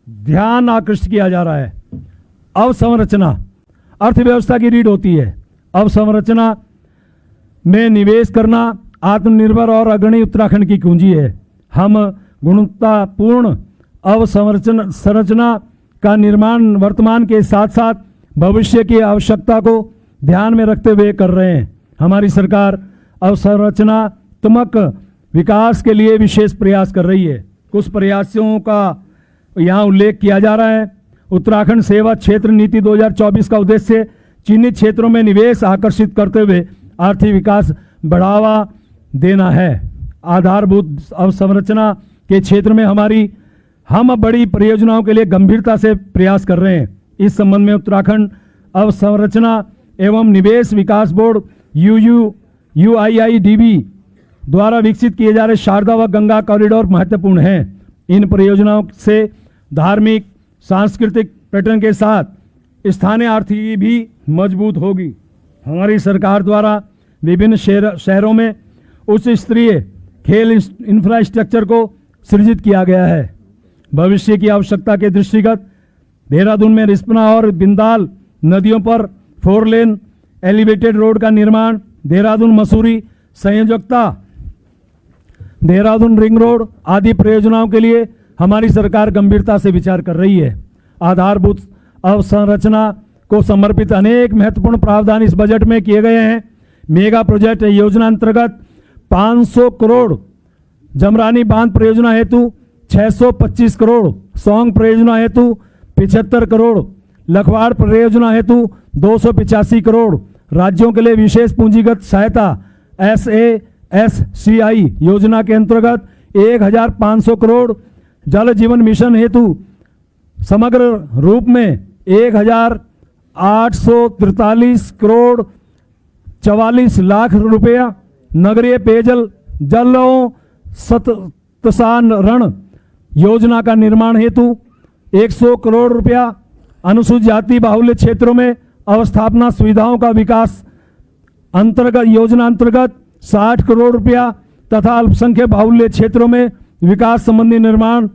ध्यान आकृष्ट किया जा रहा है। अवसंरचना अर्थव्यवस्था की रीढ़ होती है। अवसंरचना में निवेश करना आत्मनिर्भर और अग्रणी उत्तराखंड की कुंजी है। हम गुणवत्तापूर्ण अवसंरचना का निर्माण वर्तमान के साथ साथ भविष्य की आवश्यकता को ध्यान में रखते हुए कर रहे हैं। हमारी सरकार अवसंरचनात्मक विकास के लिए विशेष प्रयास कर रही है। कुछ प्रयासों का यहाँ उल्लेख किया जा रहा है। उत्तराखंड सेवा क्षेत्र नीति 2024 का उद्देश्य चिन्हित क्षेत्रों में निवेश आकर्षित करते हुए आर्थिक विकास बढ़ावा देना है। आधारभूत अवसंरचना के क्षेत्र में हम बड़ी परियोजनाओं के लिए गंभीरता से प्रयास कर रहे हैं। इस संबंध में उत्तराखंड अवसंरचना एवं निवेश विकास बोर्ड UIIDB द्वारा विकसित किए जा रहे शारदा व गंगा कॉरिडोर महत्वपूर्ण हैं। इन परियोजनाओं से धार्मिक सांस्कृतिक पर्यटन के साथ स्थानीय आर्थिकी भी मजबूत होगी। हमारी सरकार द्वारा विभिन्न शहरों में उच्च स्तरीय खेल इंफ्रास्ट्रक्चर को सृजित किया गया है। भविष्य की आवश्यकता के दृष्टिगत देहरादून में रिस्पना और बिंदाल नदियों पर 4 लेन एलिवेटेड रोड का निर्माण, देहरादून मसूरी संयोजकता, देहरादून रिंग रोड आदि परियोजनाओं के लिए हमारी सरकार गंभीरता से विचार कर रही है। आधारभूत अवसंरचना को समर्पित अनेक महत्वपूर्ण प्रावधान इस बजट में किए गए हैं। मेगा प्रोजेक्ट योजना अंतर्गत 500 करोड़, जमरानी बांध परियोजना हेतु 625 करोड़, सौंग परियोजना हेतु 75 करोड़, लखवाड़ परियोजना हेतु 285 करोड़, राज्यों के लिए विशेष पूंजीगत सहायता SASCI योजना के अंतर्गत 1500 करोड़, जल जीवन मिशन हेतु समग्र रूप में 1843 करोड़ 44 लाख रुपया, नगरीय पेयजल जल सतसान योजना का निर्माण हेतु 100 करोड़ रुपया, अनुसूचित जाति बाहुल्य क्षेत्रों में अवस्थापना सुविधाओं का विकास अंतर्गत योजना अंतर्गत 60 करोड़ रुपया तथा अल्पसंख्यक बाहुल्य क्षेत्रों में विकास संबंधी निर्माण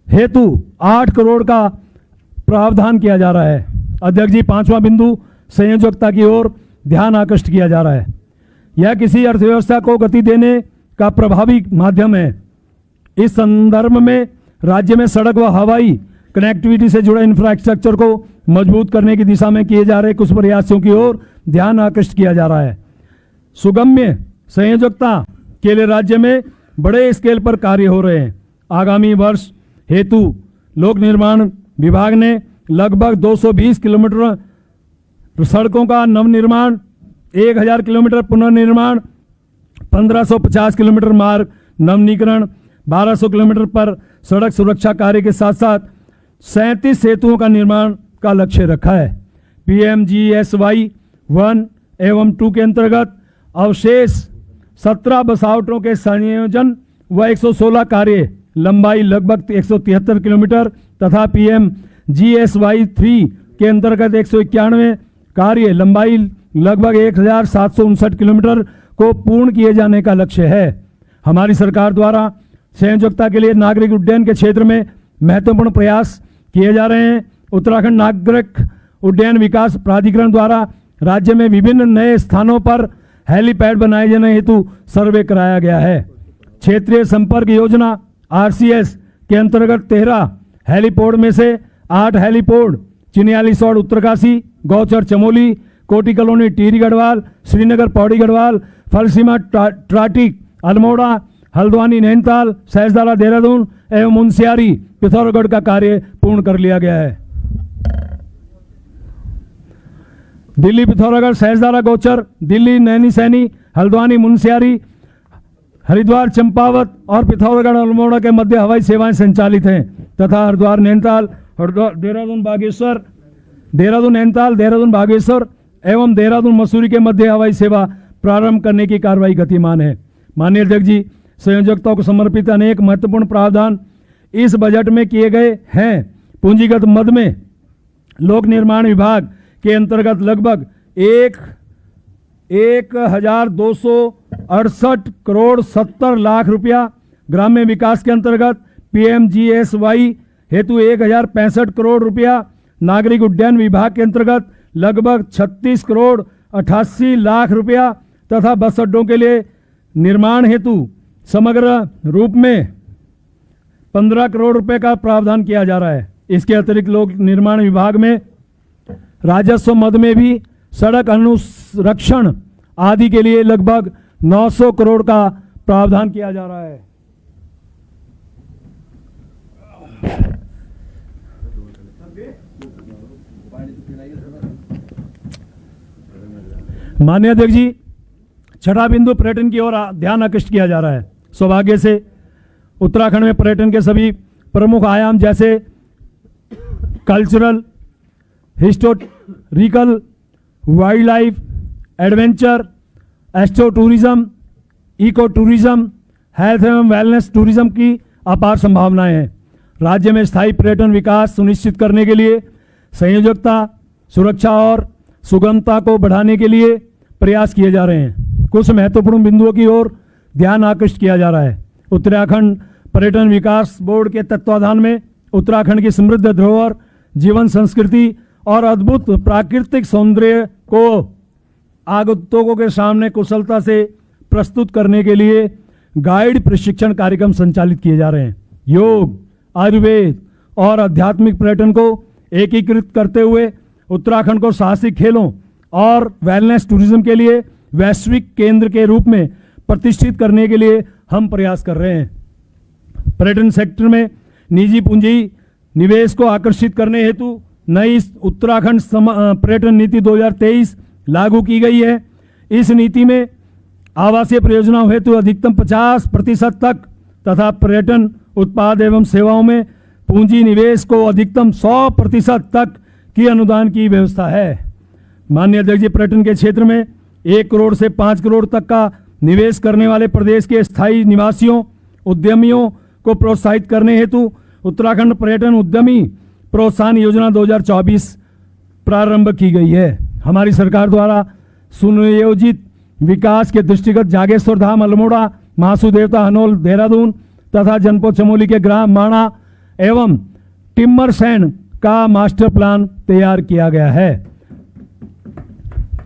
हेतु 8 करोड़ का प्रावधान किया जा रहा है। अध्यक्ष जी, 5वां बिंदु संयोजकता की ओर ध्यान आकृष्ट किया जा रहा है। यह किसी अर्थव्यवस्था को गति देने का प्रभावी माध्यम है। इस संदर्भ में राज्य में सड़क व हवाई कनेक्टिविटी से जुड़े इंफ्रास्ट्रक्चर को मजबूत करने की दिशा में किए जा रहे कुछ प्रयासों की ओर ध्यान आकृष्ट किया जा रहा है। सुगम्य संयोजकता के लिए राज्य में बड़े स्केल पर कार्य हो रहे हैं। आगामी वर्ष हेतु लोक निर्माण विभाग ने लगभग 220 किलोमीटर सड़कों का नवनिर्माण, 1000 किलोमीटर पुनर्निर्माण, 1550 किलोमीटर मार्ग नवनीकरण, 1200 किलोमीटर पर सड़क सुरक्षा कार्य के साथ साथ 37 सेतुओं का निर्माण का लक्ष्य रखा है। PMGSY 1 एवं 2 के अंतर्गत अवशेष 17 बसावटों के संयोजन व 116 कार्य लंबाई लगभग 173 किलोमीटर तथा PMGSY 3 के अंतर्गत 191 कार्य लंबाई लगभग 1759 किलोमीटर को पूर्ण किए जाने का लक्ष्य है। हमारी सरकार द्वारा संयोजकता के लिए नागरिक उड्डयन के क्षेत्र में महत्वपूर्ण प्रयास किए जा रहे हैं। उत्तराखंड नागरिक उड्डयन विकास प्राधिकरण द्वारा राज्य में विभिन्न नए स्थानों पर हेलीपैड बनाए जाने हेतु सर्वे कराया गया है। क्षेत्रीय संपर्क योजना RCS के अंतर्गत 13 हेलीपोर्ट में से 8 हेलीपोर्ट चिनियालीसौड़ उत्तरकाशी, गौचर चमोली, कोटी कॉलोनी टिहरी गढ़वाल, श्रीनगर पौड़ी गढ़वाल, फलसीमा ट्राटिक अल्मोड़ा, हल्द्वानी नैनीताल, सहसदारा देहरादून एवं मुंशियारी पिथौरागढ़ का कार्य पूर्ण कर लिया गया है। दिल्ली पिथौरागढ़ सहसदारा गौचर, दिल्ली नैनी सैनी, हल्द्वानी मुंशियारी, हरिद्वार चंपावत और पिथौरागढ़ अल्मोड़ा के मध्य हवाई सेवाएं संचालित हैं तथा हरिद्वार नैनीताल, देहरादून बागेश्वर, देहरादून नैनीताल, देहरादून बागेश्वर एवं देहरादून मसूरी के मध्य हवाई सेवा प्रारंभ करने की कार्रवाई गतिमान है। माननीय अध्यक्ष जी, संयोजकता को समर्पित अनेक महत्वपूर्ण प्रावधान इस बजट में किए गए हैं। पूंजीगत मद में लोक निर्माण विभाग के अंतर्गत लगभग 1268 करोड़ 70 लाख रुपया, ग्राम्य विकास के अंतर्गत PMGSY हेतु 1065 करोड़ रुपया, नागरिक उड्डयन विभाग के अंतर्गत लगभग 36 करोड़ 88 लाख रुपया तथा बस अड्डों के लिए निर्माण हेतु समग्र रूप में 15 करोड़ रुपए का प्रावधान किया जा रहा है। इसके अतिरिक्त लोक निर्माण विभाग में राजस्व मद में भी सड़क अनुरक्षण आदि के लिए लगभग 900 करोड़ का प्रावधान किया जा रहा है। माननीय अध्यक्ष जी, छठा बिंदु पर्यटन की ओर ध्यान आकृष्ट किया जा रहा है। सौभाग्य से उत्तराखंड में पर्यटन के सभी प्रमुख आयाम जैसे cultural, historical, wild life, adventure, astro tourism, eco tourism, health एवं वेलनेस टूरिज्म की अपार संभावनाएं हैं। राज्य में स्थायी पर्यटन विकास सुनिश्चित करने के लिए संयोजकता, सुरक्षा और सुगमता को बढ़ाने के लिए प्रयास किए जा रहे हैं। कुछ महत्वपूर्ण बिंदुओं की ओर ध्यान आकृष्ट किया जा रहा है। उत्तराखंड पर्यटन विकास बोर्ड के तत्वाधान में उत्तराखंड की समृद्ध धरोहर, जीवन संस्कृति और अद्भुत प्राकृतिक सौंदर्य को आगंतुकों के सामने कुशलता से प्रस्तुत करने के लिए गाइड प्रशिक्षण कार्यक्रम संचालित किए जा रहे हैं। योग, आयुर्वेद और आध्यात्मिक पर्यटन को एकीकृत करते हुए उत्तराखंड को साहसिक खेलों और वेलनेस टूरिज्म के लिए वैश्विक केंद्र के रूप में प्रतिष्ठित करने के लिए हम प्रयास कर रहे हैं। पर्यटन सेक्टर में निजी पूंजी निवेश को आकर्षित करने हेतु नई उत्तराखंड पर्यटन नीति 2023 लागू की गई है। इस नीति में आवासीय परियोजनाओं हेतु अधिकतम 50% तक तथा पर्यटन उत्पाद एवं सेवाओं में पूंजी निवेश को अधिकतम 100% तक की अनुदान की व्यवस्था है। माननीय अध्यक्ष जी, पर्यटन के क्षेत्र में 1 करोड़ से 5 करोड़ तक का निवेश करने वाले प्रदेश के स्थायी निवासियों उद्यमियों को प्रोत्साहित करने हेतु उत्तराखंड पर्यटन उद्यमी प्रोत्साहन योजना 2024 प्रारंभ की गई है। हमारी सरकार द्वारा सुनियोजित विकास के दृष्टिगत जागेश्वर धाम, अल्मोड़ा, महासू देवता, हनोल, देहरादून तथा जनपद चमोली के ग्राम माणा एवं टिम्बर सैंड का मास्टर प्लान तैयार किया गया है।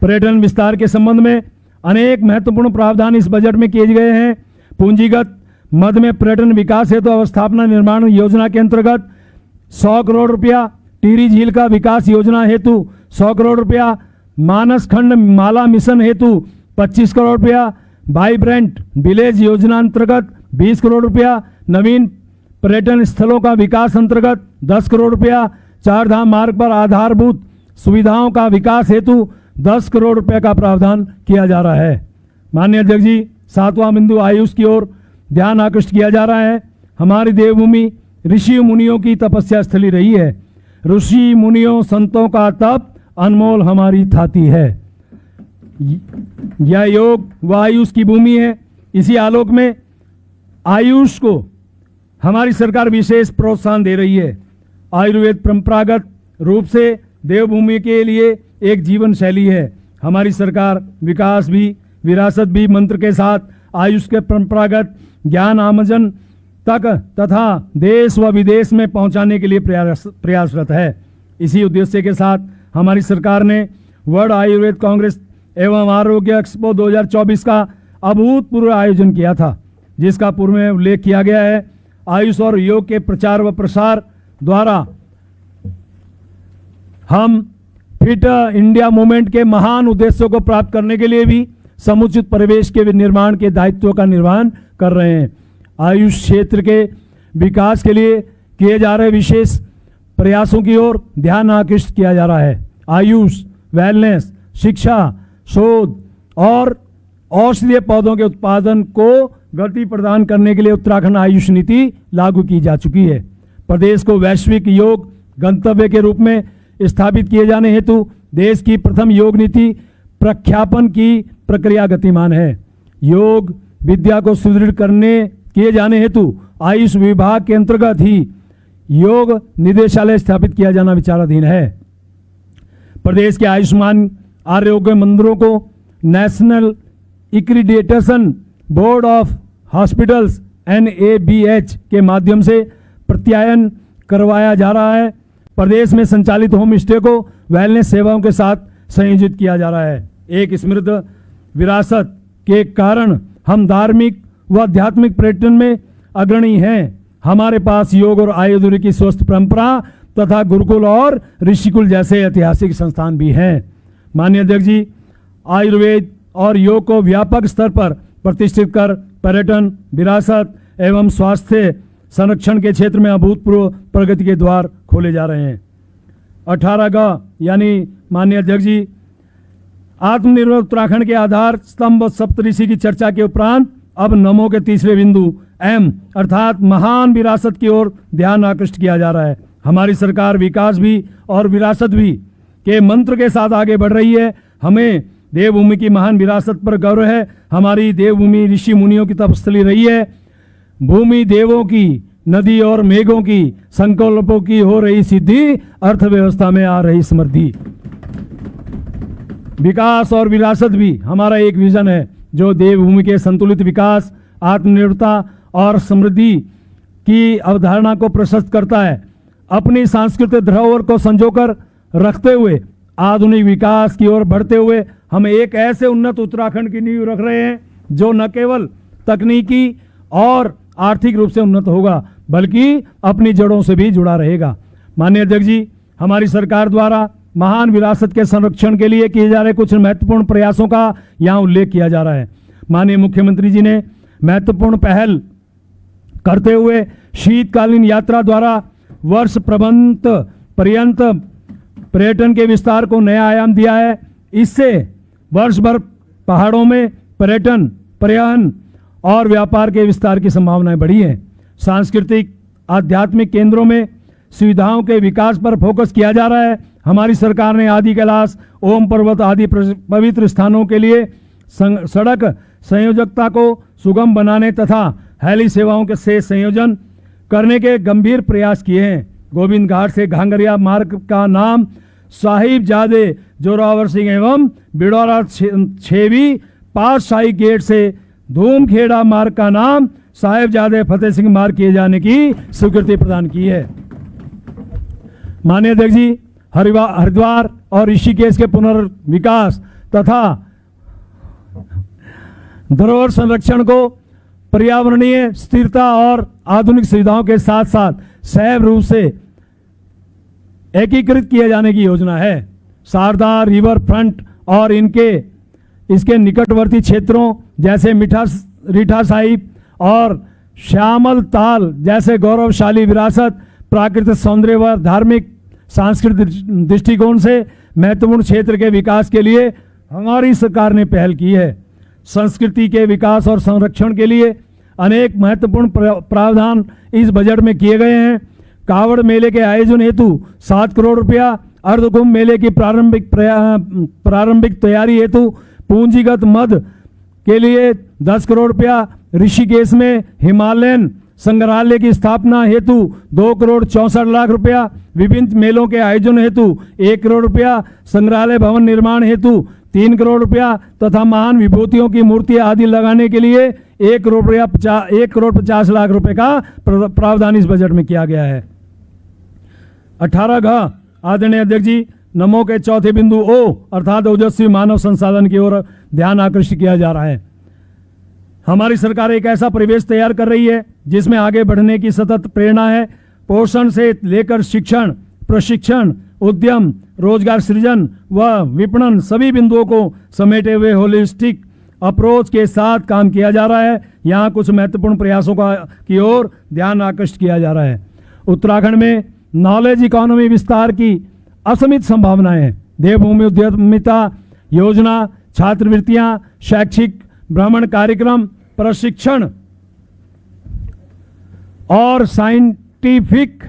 पर्यटन विस्तार के संबंध में अनेक महत्वपूर्ण प्रावधान इस बजट में किए गए हैं। पूंजीगत मद में पर्यटन विकास हेतु अवस्थापना निर्माण योजना के अंतर्गत 100 करोड़ रुपया, टिहरी झील का विकास योजना हेतु 100 करोड़ रुपया, मानस खंड माला मिशन हेतु 25 करोड़ रुपया, वाइब्रेंट विलेज योजना अंतर्गत 20 करोड़ रुपया, नवीन पर्यटन स्थलों का विकास अंतर्गत 10 करोड़ रुपया, चार धाम मार्ग पर आधारभूत सुविधाओं का विकास हेतु 10 करोड़ रुपए का प्रावधान किया जा रहा है। माननीय अध्यक्ष जी, 7वां बिंदु आयुष की ओर ध्यान आकृष्ट किया जा रहा है। हमारी देवभूमि ऋषि मुनियों की तपस्या स्थली रही है। ऋषि मुनियों संतों का तप अनमोल हमारी थाती है। यह योग व आयुष की भूमि है। इसी आलोक में आयुष को हमारी सरकार विशेष प्रोत्साहन दे रही है। आयुर्वेद परंपरागत रूप से देवभूमि के लिए एक जीवन शैली है। हमारी सरकार विकास भी विरासत भी मंत्र के साथ आयुष के परंपरागत ज्ञान आमजन तक तथा देश व विदेश में पहुंचाने के लिए प्रयासरत है। इसी उद्देश्य के साथ हमारी सरकार ने वर्ल्ड आयुर्वेद कांग्रेस एवं आरोग्य एक्सपो 2024 का अभूतपूर्व आयोजन किया था, जिसका पूर्व में उल्लेख किया गया है। आयुष और योग के प्रचार व प्रसार द्वारा हम फिट इंडिया मूवमेंट के महान उद्देश्यों को प्राप्त करने के लिए भी समुचित परिवेश के निर्माण के दायित्व का निर्वहन कर रहे हैं। आयुष क्षेत्र के विकास के लिए किए जा रहे विशेष प्रयासों की ओर ध्यान आकृष्ट किया जा रहा है। आयुष, वेलनेस, शिक्षा, शोध और औषधीय पौधों के उत्पादन को गति प्रदान करने के लिए उत्तराखंड आयुष नीति लागू की जा चुकी है। प्रदेश को वैश्विक योग गंतव्य के रूप में स्थापित किए जाने हेतु देश की प्रथम योग नीति प्रख्यापन की प्रक्रिया गतिमान है। योग विद्या को सुदृढ़ किए जाने हेतु आयुष विभाग के अंतर्गत ही योग निदेशालय स्थापित किया जाना विचाराधीन है। प्रदेश के आयुष्मान आरोग्य मंदिरों को national accreditation board of hospitals NABH के माध्यम से प्रत्यायन करवाया जा रहा है। प्रदेश में संचालित होम स्टे को वेलनेस सेवाओं के साथ संयोजित किया जा रहा है। एक समृद्ध विरासत के कारण हम धार्मिक व आध्यात्मिक पर्यटन में अग्रणी हैं। हमारे पास योग और आयुर्वेद की स्वस्थ परंपरा तथा गुरुकुल और ऋषिकुल जैसे ऐतिहासिक संस्थान भी हैं। माननीय अध्यक्ष जी, आयुर्वेद और योग को व्यापक स्तर पर प्रतिष्ठित कर पर्यटन, विरासत एवं स्वास्थ्य संरक्षण के क्षेत्र में अभूतपूर्व प्रगति के द्वार खोले जा रहे हैं। 18 यानी माननीय अध्यक्ष जी, आत्मनिर्भर उत्तराखंड के आधार स्तंभ सप्तऋषि की चर्चा के उपरांत अब नमो के तीसरे बिंदु M अर्थात महान विरासत की ओर ध्यान आकृष्ट किया जा रहा है। हमारी सरकार विकास भी और विरासत भी के मंत्र के साथ आगे बढ़ रही है। हमें देवभूमि की महान विरासत पर गर्व है। हमारी देवभूमि ऋषि मुनियों की तपस्थली रही है। भूमि देवों की, नदी और मेघों की संकल्पों की हो रही सिद्धि, अर्थव्यवस्था में आ रही समृद्धि। विकास और विरासत भी हमारा एक विजन है जो देवभूमि के संतुलित विकास, आत्मनिर्भरता और समृद्धि की अवधारणा को प्रशस्त करता है। अपनी सांस्कृतिक धरोहर को संजोकर रखते हुए आधुनिक विकास की ओर बढ़ते हुए हम एक ऐसे उन्नत उत्तराखंड की नींव रख रहे हैं जो न केवल तकनीकी और आर्थिक रूप से उन्नत होगा बल्कि अपनी जड़ों से भी जुड़ा रहेगा। माननीय अध्यक्ष जी, हमारी सरकार द्वारा महान विरासत के संरक्षण के लिए किए जा रहे कुछ महत्वपूर्ण प्रयासों का यहाँ उल्लेख किया जा रहा है। माननीय मुख्यमंत्री जी ने महत्वपूर्ण पहल करते हुए शीतकालीन यात्रा द्वारा वर्ष पर्यंत पर्यटन के विस्तार को नया आयाम दिया है। इससे वर्ष भर पहाड़ों में पर्यटन, पर्यटन और व्यापार के विस्तार की संभावनाएं बढ़ी हैं। सांस्कृतिक आध्यात्मिक केंद्रों में सुविधाओं के विकास पर फोकस किया जा रहा है। हमारी सरकार ने आदि कैलाश, ओम पर्वत आदि पवित्र स्थानों के लिए सड़क संयोजकता को सुगम बनाने तथा हेली सेवाओं के से संयोजन करने के गंभीर प्रयास किए हैं। गोविंद घाट से घांगरिया मार्ग का नाम साहिबजादे जोरावर सिंह एवं बिडौरा छेवी पातशाही गेट से धूमखेड़ा मार्ग का नाम साहिबजादे फतेह सिंह मार्ग किए जाने की स्वीकृति प्रदान की है। माननीय अध्यक्ष जी, हरिद्वार और ऋषिकेश के पुनर्विकास तथा धरोहर संरक्षण को पर्यावरणीय स्थिरता और आधुनिक सुविधाओं के साथ साथ सैब रूप से एकीकृत किए जाने की योजना है। शारदा रिवर फ्रंट और इसके निकटवर्ती क्षेत्रों जैसे रीठा साहिब और श्यामल ताल जैसे गौरवशाली विरासत, प्राकृतिक सौंदर्य व धार्मिक सांस्कृतिक दृष्टिकोण से महत्वपूर्ण क्षेत्र के विकास के लिए हमारी सरकार ने पहल की है। संस्कृति के विकास और संरक्षण के लिए अनेक महत्वपूर्ण प्रावधान इस बजट में किए गए हैं। कावड़ मेले के आयोजन हेतु 7 करोड़ रुपया, अर्धकुंभ मेले की प्रारंभिक तैयारी हेतु पूंजीगत मद के लिए 10 करोड़ रुपया, ऋषिकेश में हिमालयन संग्रहालय की स्थापना हेतु 2 करोड़ 64 लाख रुपया, विभिन्न मेलों के आयोजन हेतु 1 करोड़ रुपया, संग्रहालय भवन निर्माण हेतु 3 करोड़ रुपया तथा महान विभूतियों की मूर्तियां आदि लगाने के लिए 1 करोड़ 50 लाख रुपए का प्रावधान इस बजट में किया गया है। 18 आदरणीय अध्यक्ष जी, नमो के चौथे बिंदु ओ अर्थात ओजस्वी मानव संसाधन की ओर ध्यान आकर्षित किया जा रहा है। हमारी सरकार एक ऐसा परिवेश तैयार कर रही है जिसमें आगे बढ़ने की सतत प्रेरणा है। पोषण से लेकर शिक्षण, प्रशिक्षण, उद्यम, रोजगार सृजन व विपणन सभी बिंदुओं को समेटे हुए होलिस्टिक अप्रोच के साथ काम किया जा रहा है। यहाँ कुछ महत्वपूर्ण प्रयासों की ओर ध्यान आकर्षित किया जा रहा है। उत्तराखंड में नॉलेज इकोनॉमी विस्तार की असीमित संभावनाएं हैं। देवभूमि उद्यमिता योजना, छात्रवृत्तियां, शैक्षिक भ्रमण कार्यक्रम, प्रशिक्षण और साइंटिफिक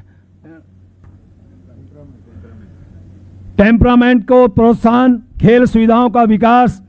टेम्परामेंट को प्रोत्साहन, खेल सुविधाओं का विकास,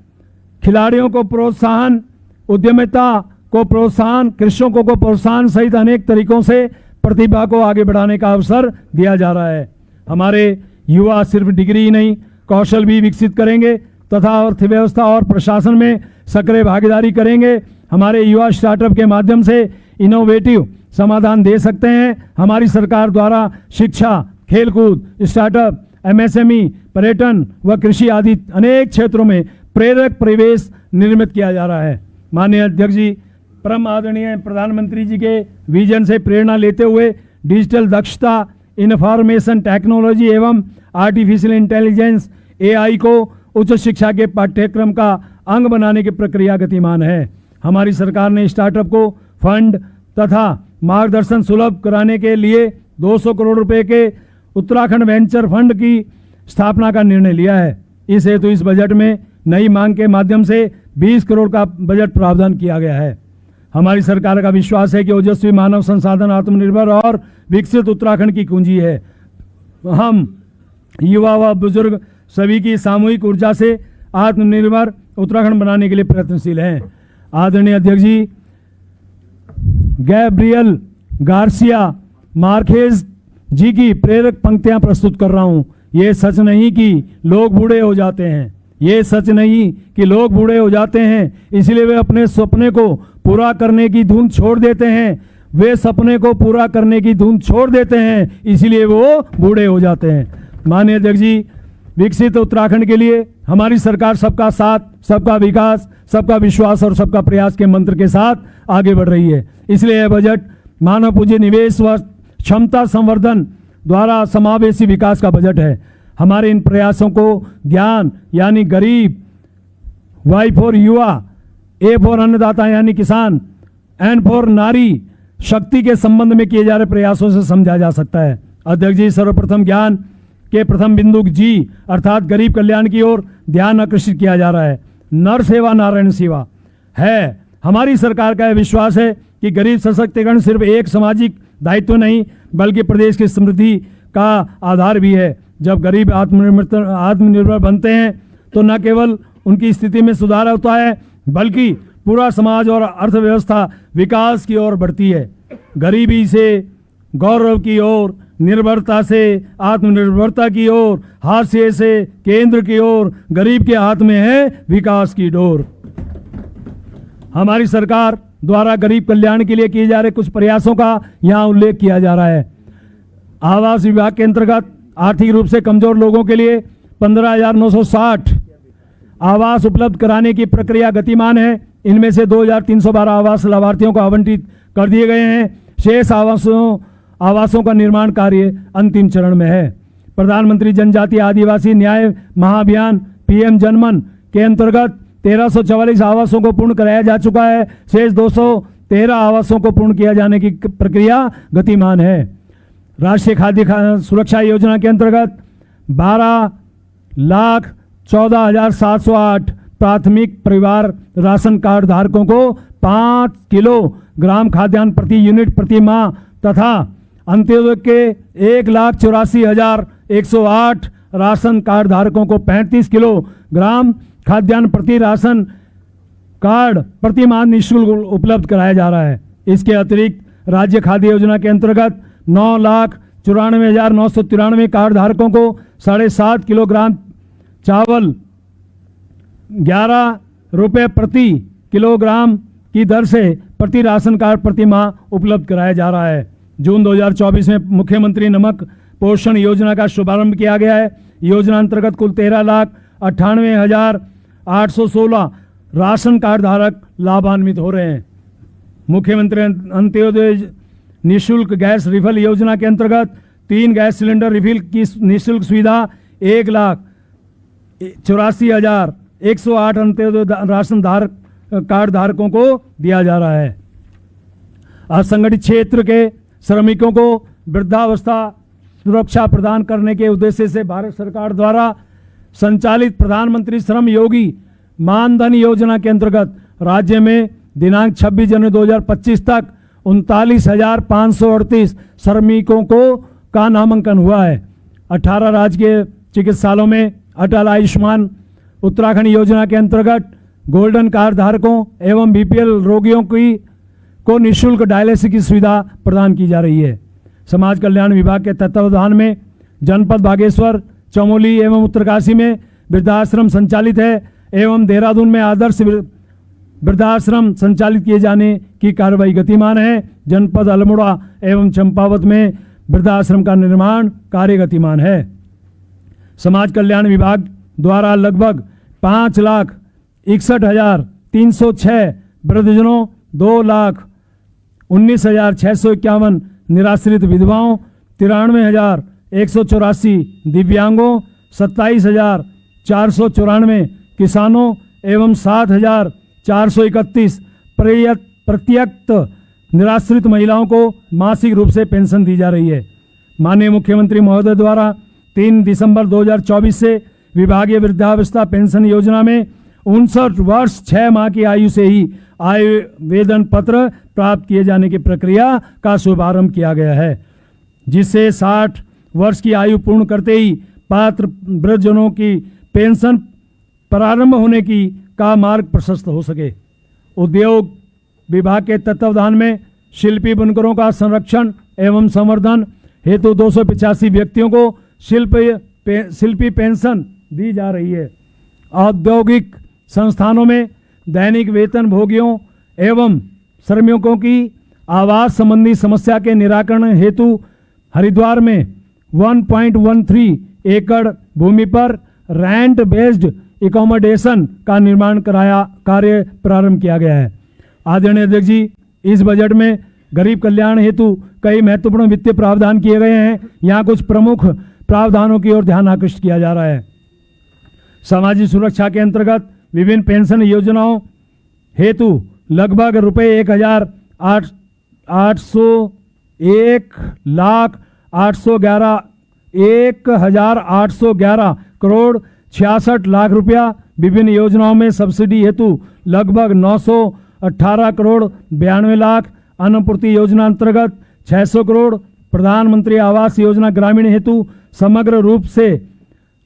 खिलाड़ियों को प्रोत्साहन, उद्यमिता को प्रोत्साहन, कृषकों को प्रोत्साहन सहित अनेक तरीकों से प्रतिभा को आगे बढ़ाने का अवसर दिया जा रहा है। हमारे युवा सिर्फ डिग्री ही नहीं, कौशल भी विकसित करेंगे तथा अर्थव्यवस्था और प्रशासन में सक्रिय भागीदारी करेंगे। हमारे युवा स्टार्टअप के माध्यम से इनोवेटिव समाधान दे सकते हैं। हमारी सरकार द्वारा शिक्षा, खेलकूद, स्टार्टअप, एमएसएमई, पर्यटन व कृषि आदि अनेक क्षेत्रों में प्रेरक परिवेश निर्मित किया जा रहा है। माननीय अध्यक्ष जी, परम आदरणीय प्रधानमंत्री जी के विजन से प्रेरणा लेते हुए डिजिटल दक्षता, इंफॉर्मेशन टेक्नोलॉजी एवं आर्टिफिशियल इंटेलिजेंस AI को उच्च शिक्षा के पाठ्यक्रम का अंग बनाने की प्रक्रिया गतिमान है। हमारी सरकार ने स्टार्टअप को फंड तथा मार्गदर्शन सुलभ कराने के लिए 200 करोड़ रुपए के उत्तराखंड वेंचर फंड की स्थापना का निर्णय लिया है। इस हेतु इस बजट में नई मांग के माध्यम से 20 करोड़ का बजट प्रावधान किया गया है। हमारी सरकार का विश्वास है कि ओजस्वी मानव संसाधन आत्मनिर्भर और विकसित उत्तराखंड की कुंजी है। हम युवा व बुजुर्ग सभी की सामूहिक ऊर्जा से आत्मनिर्भर उत्तराखंड बनाने के लिए प्रयत्नशील हैं। आदरणीय अध्यक्ष जी, गैब्रियल गार्सिया मार्केज जी की प्रेरक पंक्तियां प्रस्तुत कर रहा हूं। ये सच नहीं कि लोग बूढ़े हो जाते हैं, ये सच नहीं कि लोग बूढ़े हो जाते हैं इसलिए वे अपने सपने को पूरा करने की धुन छोड़ देते हैं। वे सपने को पूरा करने की धुन छोड़ देते हैं इसलिए वो बूढ़े हो जाते हैं। माननीय अध्यक्ष जी, विकसित उत्तराखंड के लिए हमारी सरकार सबका साथ, सबका विकास, सबका विश्वास और सबका प्रयास के मंत्र के साथ आगे बढ़ रही है। इसलिए यह बजट मानव पूंजी निवेश व क्षमता संवर्धन द्वारा समावेशी विकास का बजट है। हमारे इन प्रयासों को ज्ञान यानी गरीब, वाई फॉर युवा, ए फॉर अन्नदाता यानी किसान, एन फॉर नारी शक्ति के संबंध में किए जा रहे प्रयासों से समझा जा सकता है। अध्यक्ष जी, सर्वप्रथम ज्ञान के प्रथम बिंदु जी अर्थात गरीब कल्याण की ओर ध्यान आकर्षित किया जा रहा है। नर सेवा नारायण सेवा है। हमारी सरकार का यह विश्वास है कि गरीब सशक्तिकरण सिर्फ एक सामाजिक दायित्व नहीं बल्कि प्रदेश की समृद्धि का आधार भी है। जब गरीब आत्मनिर्भर बनते हैं तो न केवल उनकी स्थिति में सुधार होता है बल्कि पूरा समाज और अर्थव्यवस्था विकास की ओर बढ़ती है। गरीबी से गौरव की ओर, निर्भरता से आत्मनिर्भरता की ओर, हाशिए से केंद्र की ओर, गरीब के हाथ में है विकास की डोर। हमारी सरकार द्वारा गरीब कल्याण के लिए किए जा रहे कुछ प्रयासों का यहाँ उल्लेख किया जा रहा है। आवास विभाग के अंतर्गत आर्थिक रूप से कमजोर लोगों के लिए 15,960 आवास उपलब्ध कराने की प्रक्रिया गतिमान है। इनमें से 2,312 आवास लाभार्थियों को आवंटित कर दिए गए हैं। शेष आवासों का निर्माण कार्य अंतिम चरण में है। प्रधानमंत्री जनजातीय आदिवासी न्याय महाअभियान PM जनमन के अंतर्गत 1344 आवासों को पूर्ण कराया जा चुका है। शेष 213 आवासों को पूर्ण किया जाने की प्रक्रिया गतिमान है। राष्ट्रीय खाद्य सुरक्षा योजना के अंतर्गत 12,14,708 प्राथमिक परिवार राशन कार्ड धारकों को 5 किलोग्राम खाद्यान्न प्रति यूनिट प्रति माह तथा अंत्योदय के 1,84,108 राशन कार्ड धारकों को 35 किलोग्राम खाद्यान्न प्रति राशन कार्ड प्रति माह निःशुल्क उपलब्ध कराया जा रहा है। इसके अतिरिक्त राज्य खाद्य योजना के अंतर्गत 9,94,993 कार्ड धारकों को 7.5 किलोग्राम चावल 11 रुपये प्रति किलोग्राम की दर से प्रति राशन कार्ड प्रति माह उपलब्ध कराया जा रहा है। जून 2024 में मुख्यमंत्री नमक पोषण योजना का शुभारंभ किया गया है। योजना अंतर्गत कुल 13,98,816 राशन कार्ड धारक लाभान्वित हो रहे हैं। मुख्यमंत्री अंत्योदय निःशुल्क गैस रिफिल योजना के अंतर्गत 3 गैस सिलेंडर रिफिल की निःशुल्क सुविधा 1,84,108 अंत्योदय राशन कार्ड धारकों को दिया जा रहा है। असंगठित क्षेत्र के श्रमिकों को वृद्धावस्था सुरक्षा प्रदान करने के उद्देश्य से भारत सरकार द्वारा संचालित प्रधानमंत्री श्रम योगी मानधन योजना के अंतर्गत राज्य में दिनांक 26 जनवरी 2025 तक 39,538 श्रमिकों का नामांकन हुआ है। 18 राजकीय चिकित्सालयों में अटल आयुष्मान उत्तराखंड योजना के अंतर्गत गोल्डन कार्ड धारकों एवं BPL रोगियों को निःशुल्क डायलिसिस की सुविधा प्रदान की जा रही है। समाज कल्याण विभाग के तत्वावधान में जनपद बागेश्वर, चमोली एवं उत्तरकाशी में वृद्धाश्रम संचालित है एवं देहरादून में आदर्श वृद्धाश्रम संचालित किए जाने की कार्रवाई गतिमान है। जनपद अल्मोड़ा एवं चंपावत में वृद्धाश्रम का निर्माण कार्य गतिमान है। समाज कल्याण विभाग द्वारा लगभग 5,61,306 वृद्धजनों, 2,19,651 निराश्रित विधवाओं, 93,184 दिव्यांगों, 27,494 किसानों एवं 7,431 प्रत्यक्त निराश्रित महिलाओं को मासिक रूप से पेंशन दी जा रही है। माननीय मुख्यमंत्री महोदय द्वारा 3 दिसंबर 2024 से विभागीय वृद्धावस्था पेंशन योजना में 59 वर्ष 6 माह की आयु से ही आवेदन पत्र प्राप्त किए जाने की प्रक्रिया का शुभारंभ किया गया है, जिससे 60 वर्ष की आयु पूर्ण करते ही पात्र वृद्धजनों की पेंशन प्रारंभ होने का मार्ग प्रशस्त हो सके। उद्योग विभाग के तत्वावधान में शिल्पी बुनकरों का संरक्षण एवं संवर्धन हेतु 285 व्यक्तियों को शिल्पी पेंशन दी जा रही है। औद्योगिक संस्थानों में दैनिक वेतन भोगियों एवं श्रमिकों की आवास संबंधी समस्या के निराकरण हेतु हरिद्वार में 1.13 एकड़ भूमि पर रेंट बेस्ड एकोमोडेशन का निर्माण कराया कार्य प्रारंभ किया गया है। आदरणीय अध्यक्ष जी, इस बजट में गरीब कल्याण हेतु कई महत्वपूर्ण वित्तीय प्रावधान किए गए हैं। यहाँ कुछ प्रमुख प्रावधानों की ओर ध्यान आकृष्ट किया जा रहा है। सामाजिक सुरक्षा के अंतर्गत विभिन्न पेंशन योजनाओं हेतु लगभग रुपये 1,811 करोड़ 66 लाख रुपया। विभिन्न योजनाओं में सब्सिडी हेतु लगभग 918 करोड़ 92 लाख। अन्नपूर्ति योजना अंतर्गत 600 करोड़। प्रधानमंत्री आवास योजना ग्रामीण हेतु समग्र रूप से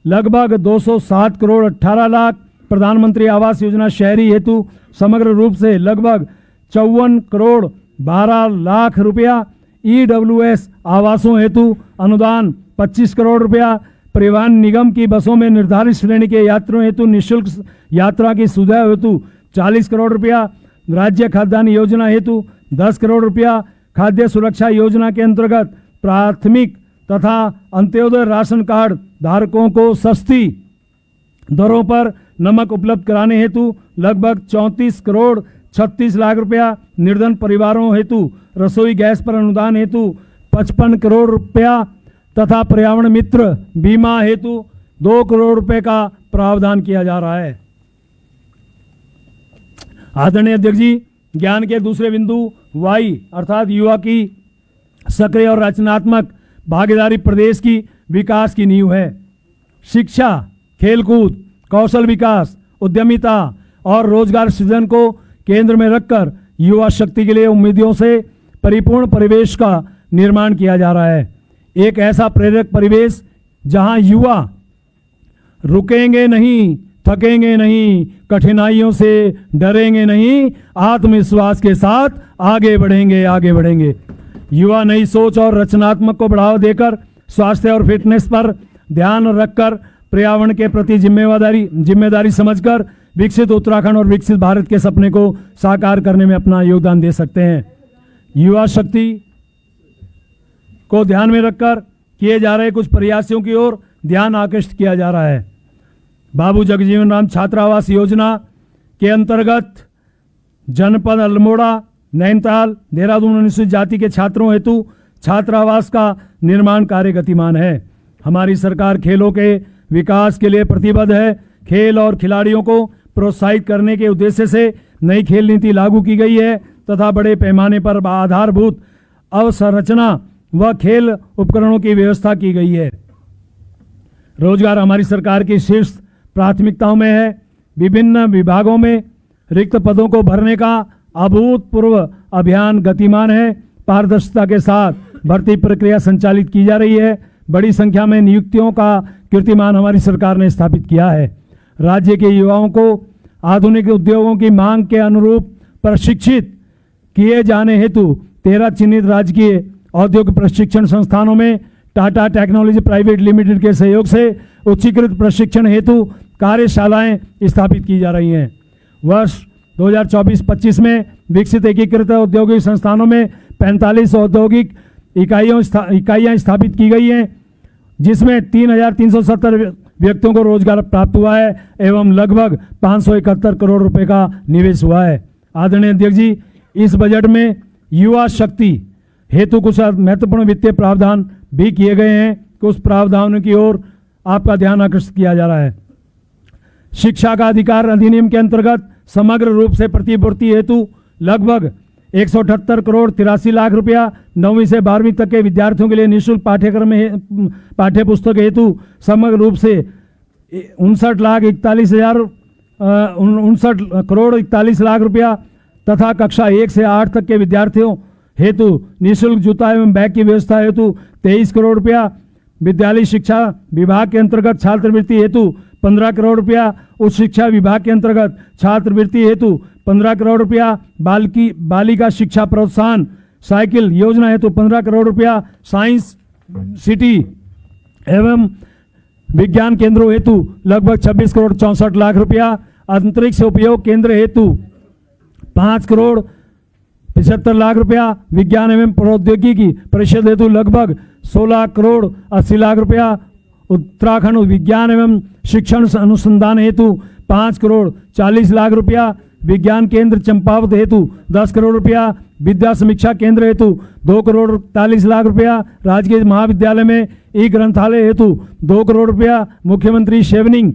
लगभग 207 करोड़ 18 लाख। प्रधानमंत्री आवास योजना शहरी हेतु समग्र रूप से लगभग 54 करोड़ 12 लाख रुपया। ईडब्ल्यूएस आवासों हेतु अनुदान 25 करोड़ रुपया। परिवहन निगम की बसों में निर्धारित श्रेणी के यात्रियों हेतु निःशुल्क यात्रा की सुविधा हेतु 40 करोड़ रुपया। राज्य खाद्यान्न योजना हेतु 10 करोड़ रुपया। खाद्य सुरक्षा योजना के अंतर्गत प्राथमिक तथा अंत्योदय राशन कार्ड धारकों को सस्ती दरों पर नमक उपलब्ध कराने हेतु लगभग 34 करोड़ 36 लाख रुपया। निर्धन परिवारों हेतु रसोई गैस पर अनुदान हेतु 55 करोड़ रुपया तथा पर्यावरण मित्र बीमा हेतु 2 करोड़ रुपए का प्रावधान किया जा रहा है। आदरणीय अध्यक्ष जी, ज्ञान के दूसरे बिंदु वाई अर्थात युवा की सक्रिय और रचनात्मक भागीदारी प्रदेश की विकास की नींव है। शिक्षा, खेलकूद, कौशल विकास, उद्यमिता और रोजगार सृजन को केंद्र में रखकर युवा शक्ति के लिए उम्मीदों से परिपूर्ण परिवेश का निर्माण किया जा रहा है। एक ऐसा प्रेरक परिवेश जहां युवा रुकेंगे नहीं, थकेंगे नहीं, कठिनाइयों से डरेंगे नहीं, आत्मविश्वास के साथ आगे बढ़ेंगे। युवा नई सोच और रचनात्मक को बढ़ावा देकर स्वास्थ्य और फिटनेस पर ध्यान रखकर पर्यावरण के प्रति जिम्मेदारी समझकर विकसित उत्तराखंड और विकसित भारत के सपने को साकार करने में अपना योगदान दे सकते हैं। युवा शक्ति को ध्यान में रखकर किए जा रहे कुछ प्रयासों की ओर ध्यान आकृष्ट किया जा रहा है। बाबू जगजीवन राम छात्रावास योजना के अंतर्गत जनपद अल्मोड़ा, नैनीताल, देहरादून अनुसूचित जाति के छात्रों हेतु छात्रावास का निर्माण कार्य गतिमान है। हमारी सरकार खेलों के विकास के लिए प्रतिबद्ध है। खेल और खिलाड़ियों को प्रोत्साहित करने के उद्देश्य से नई खेल नीति लागू की गई है तथा बड़े पैमाने पर आधारभूत अवसंरचना व खेल उपकरणों की व्यवस्था की गई है। रोजगार हमारी सरकार की शीर्ष प्राथमिकताओं में है। विभिन्न विभागों में रिक्त पदों को भरने का अभूतपूर्व अभियान गतिमान है। पारदर्शिता के साथ भर्ती प्रक्रिया संचालित की जा रही है। बड़ी संख्या में नियुक्तियों का कीर्तिमान हमारी सरकार ने स्थापित किया है। राज्य के युवाओं को आधुनिक उद्योगों की मांग के अनुरूप प्रशिक्षित किए जाने हेतु 13 चिन्हित राजकीय औद्योगिक प्रशिक्षण संस्थानों में टाटा टेक्नोलॉजी प्राइवेट लिमिटेड के सहयोग से उच्चीकृत प्रशिक्षण हेतु कार्यशालाएं स्थापित की जा रही हैं। वर्ष 2024-25 में विकसित एकीकृत औद्योगिक संस्थानों में 45 औद्योगिक इकाइयां स्थापित की गई हैं, जिसमें 3,370 व्यक्तियों को रोजगार प्राप्त हुआ है एवं लगभग 571 करोड़ रुपए का निवेश हुआ है। आदरणीय अध्यक्ष जी, इस बजट में युवा शक्ति हेतु कुछ महत्वपूर्ण वित्तीय प्रावधान भी किए गए हैं। कुछ प्रावधानों की ओर आपका ध्यान आकर्षित किया जा रहा है। शिक्षा का अधिकार अधिनियम के अंतर्गत समग्र रूप से प्रतिपूर्ति हेतु लगभग 178 करोड़ 83 लाख रुपया 9वीं से 12वीं तक के विद्यार्थियों के लिए निःशुल्क पाठ्य पुस्तक हेतु समग्र रूप से 59 करोड़ 41 लाख रुपया तथा कक्षा 1 से 8 तक के विद्यार्थियों हेतु निःशुल्क जूता एवं बैग की व्यवस्था हेतु 23 करोड़ रुपया। विद्यालय शिक्षा विभाग के अंतर्गत छात्रवृत्ति हेतु 15 करोड़ रुपया। उच्च शिक्षा विभाग के अंतर्गत छात्रवृत्ति हेतु 15 करोड़ रुपया। बालिका शिक्षा प्रोत्साहन साइकिल योजना हेतु 15 करोड़ रुपया। साइंस सिटी एवं विज्ञान केंद्रों हेतु लगभग 26 करोड़ 64 लाख रुपया। अंतरिक्ष उपयोग केंद्र हेतु 5 करोड़ 75 लाख रुपया। विज्ञान एवं प्रौद्योगिकी परिषद हेतु लगभग 16 करोड़ 80 लाख रुपया। उत्तराखंड विज्ञान एवं शिक्षण अनुसंधान हेतु 5 करोड़ 40 लाख रुपया, विज्ञान केंद्र चंपावत हेतु 10 करोड़ रुपया, विद्या समीक्षा केंद्र हेतु 2 करोड़ 40 लाख रुपया, राजकीय महाविद्यालय में ई ग्रंथालय हेतु 2 करोड़ रुपया, मुख्यमंत्री शेवनिंग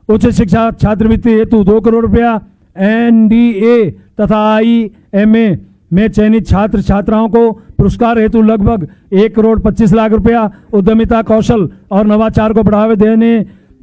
उच्च शिक्षा छात्रवृत्ति हेतु 2 करोड़ रुपया, एनडीए तथा आईएमए में चयनित छात्र छात्राओं को पुरस्कार हेतु लगभग 1 करोड़ 25 लाख रुपया, उद्यमिता कौशल और नवाचार को बढ़ावा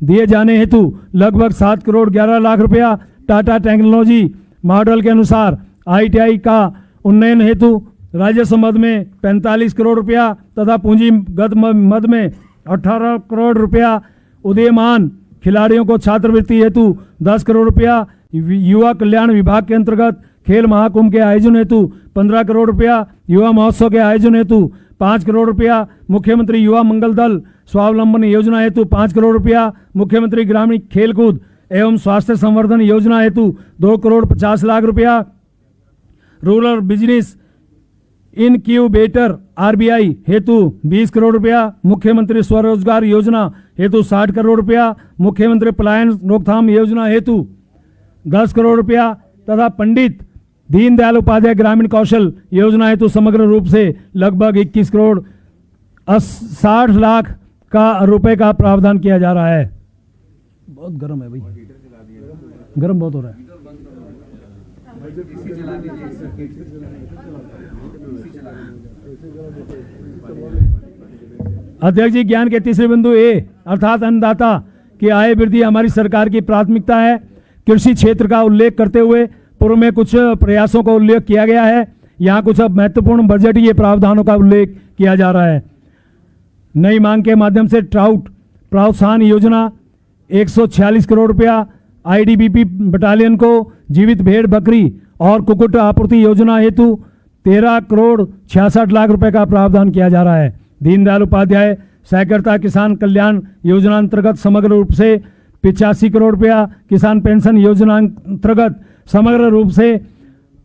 दिए जाने हेतु लगभग 7 करोड़ 11 लाख रुपया, टाटा टेक्नोलॉजी मॉडल के अनुसार आईटीआई का उन्नयन हेतु राजस्व मद में 45 करोड़ रुपया तथा पूंजीगत मद में 18 करोड़ रुपया, उदीयमान खिलाड़ियों को छात्रवृत्ति हेतु 10 करोड़ रुपया, युवा कल्याण विभाग के अंतर्गत खेल महाकुंभ के आयोजन हेतु 15 करोड़ रुपया, युवा महोत्सव के आयोजन हेतु 5 करोड़ रुपया, मुख्यमंत्री युवा मंगल दल स्वावलंबन योजना हेतु 5 करोड़ रुपया, मुख्यमंत्री ग्रामीण खेलकूद एवं स्वास्थ्य संवर्धन योजना हेतु 2 करोड़ 50 लाख रुपया, रूरल बिजनेस इनक्यूबेटर आरबीआई हेतु 20 करोड़ रुपया, मुख्यमंत्री स्वरोजगार योजना हेतु 60 करोड़ रुपया, मुख्यमंत्री पलायन रोकथाम योजना हेतु 10 करोड़ रुपया तथा पंडित दीनदयाल उपाध्याय ग्रामीण कौशल योजना हेतु समग्र रूप से लगभग 21 करोड़ 60 लाख का रुपए का प्रावधान किया जा रहा है। बहुत गर्म है भाई, गर्म बहुत हो रहा है। अध्यक्ष जी, ज्ञान के तीसरे बिंदु ए अर्थात अन्नदाता की आय वृद्धि हमारी सरकार की प्राथमिकता है। कृषि क्षेत्र का उल्लेख करते हुए पूर्व में कुछ प्रयासों का उल्लेख किया गया है, यहाँ कुछ अब महत्वपूर्ण बजटीय प्रावधानों का उल्लेख किया जा रहा है। नई मांग के माध्यम से ट्राउट प्रोत्साहन योजना 146 करोड़ रुपया, आईटीबीपी बटालियन को जीवित भेड़ बकरी और कुक्कुट आपूर्ति योजना हेतु 13 करोड़ 66 लाख रुपए का प्रावधान किया जा रहा है। दीनदयाल उपाध्याय सहकारिता किसान कल्याण योजना अंतर्गत समग्र रूप से 85 करोड़ रुपया, किसान पेंशन योजना अंतर्गत समग्र रूप से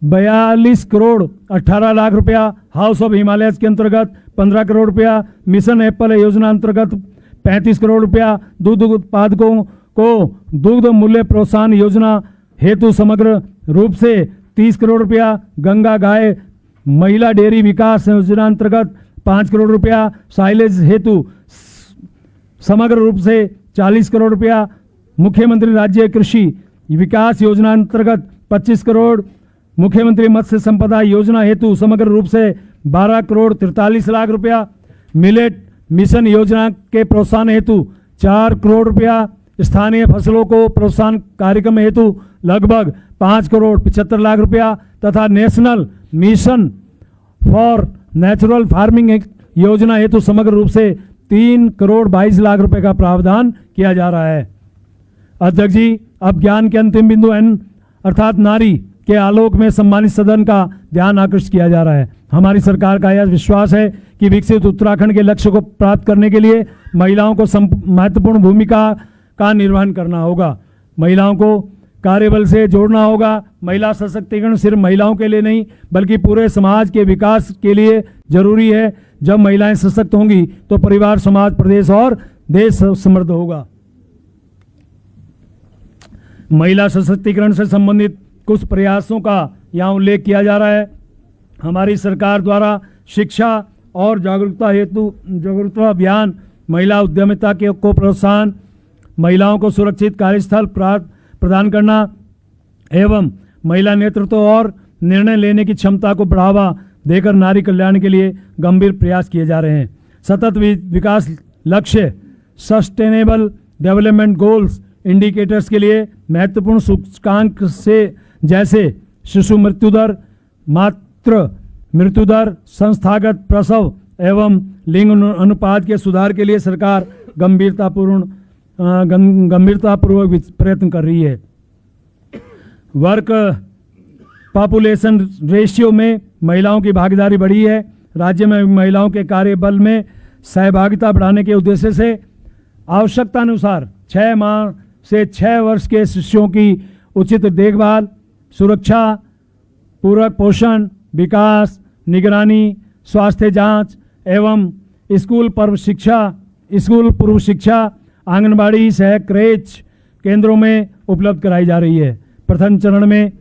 42 करोड़ 18 लाख रुपया, हाउस ऑफ हिमालयस के अंतर्गत 15 करोड़ रुपया, मिशन एप्पल योजना अंतर्गत 35 करोड़ रुपया, दूध उत्पादकों को दुग्ध मूल्य प्रोत्साहन योजना हेतु समग्र रूप से 30 करोड़ रुपया, गंगा गाय महिला डेयरी विकास योजना अंतर्गत 5 करोड़ रुपया, साइलेज हेतु समग्र रूप से 40 करोड़ रुपया, मुख्यमंत्री राज्य कृषि विकास योजना अंतर्गत 25 करोड़, मुख्यमंत्री मत्स्य संपदा योजना हेतु समग्र रूप से 12 करोड़ 43 लाख रुपया, मिलेट मिशन योजना के प्रोत्साहन हेतु 4 करोड़ रुपया, स्थानीय फसलों को प्रोत्साहन कार्यक्रम हेतु लगभग 5 करोड़ 75 लाख रुपया तथा national mission for natural farming योजना हेतु समग्र रूप से 3 करोड़ 22 लाख रुपए का प्रावधान किया जा रहा है। अध्यक्ष जी, अब ज्ञान के अंतिम बिंदु एन अर्थात नारी के आलोक में सम्मानित सदन का ध्यान आकृष्ट किया जा रहा है। हमारी सरकार का यह विश्वास है कि विकसित उत्तराखंड के लक्ष्य को प्राप्त करने के लिए महिलाओं को महत्वपूर्ण भूमिका का निर्वहन करना होगा। महिलाओं को कार्यबल से जोड़ना होगा। महिला सशक्तिकरण सिर्फ महिलाओं के लिए नहीं बल्कि पूरे समाज के विकास के लिए जरूरी है। जब महिलाएं सशक्त होंगी तो परिवार, समाज, प्रदेश और देश समृद्ध होगा। महिला सशक्तिकरण से संबंधित कुछ प्रयासों का यहाँ उल्लेख किया जा रहा है। हमारी सरकार द्वारा शिक्षा और जागरूकता अभियान, महिला उद्यमिता को प्रोत्साहन, महिलाओं को सुरक्षित कार्यस्थल प्रदान करना एवं महिला नेतृत्व और निर्णय लेने की क्षमता को बढ़ावा देकर नारी कल्याण के लिए गंभीर प्रयास किए जा रहे हैं। सतत विकास लक्ष्य सस्टेनेबल डेवलपमेंट गोल्स इंडिकेटर्स के लिए महत्वपूर्ण सूचकांक से जैसे शिशु मृत्यु दर, मातृ मृत्यु दर, संस्थागत प्रसव एवं लिंग अनुपात के सुधार के लिए सरकार गंभीरतापूर्वक प्रयत्न कर रही है। वर्क पॉपुलेशन रेशियो में महिलाओं की भागीदारी बढ़ी है। राज्य में महिलाओं के कार्यबल में सहभागिता बढ़ाने के उद्देश्य से आवश्यकता अनुसार 6 माह से 6 वर्ष के शिशुओं की उचित देखभाल, सुरक्षा, पूरक पोषण, विकास, निगरानी, स्वास्थ्य जांच एवं स्कूल पर्व शिक्षा स्कूल पूर्व शिक्षा, आंगनबाड़ी सह क्रेच केंद्रों में उपलब्ध कराई जा रही है। प्रथम चरण में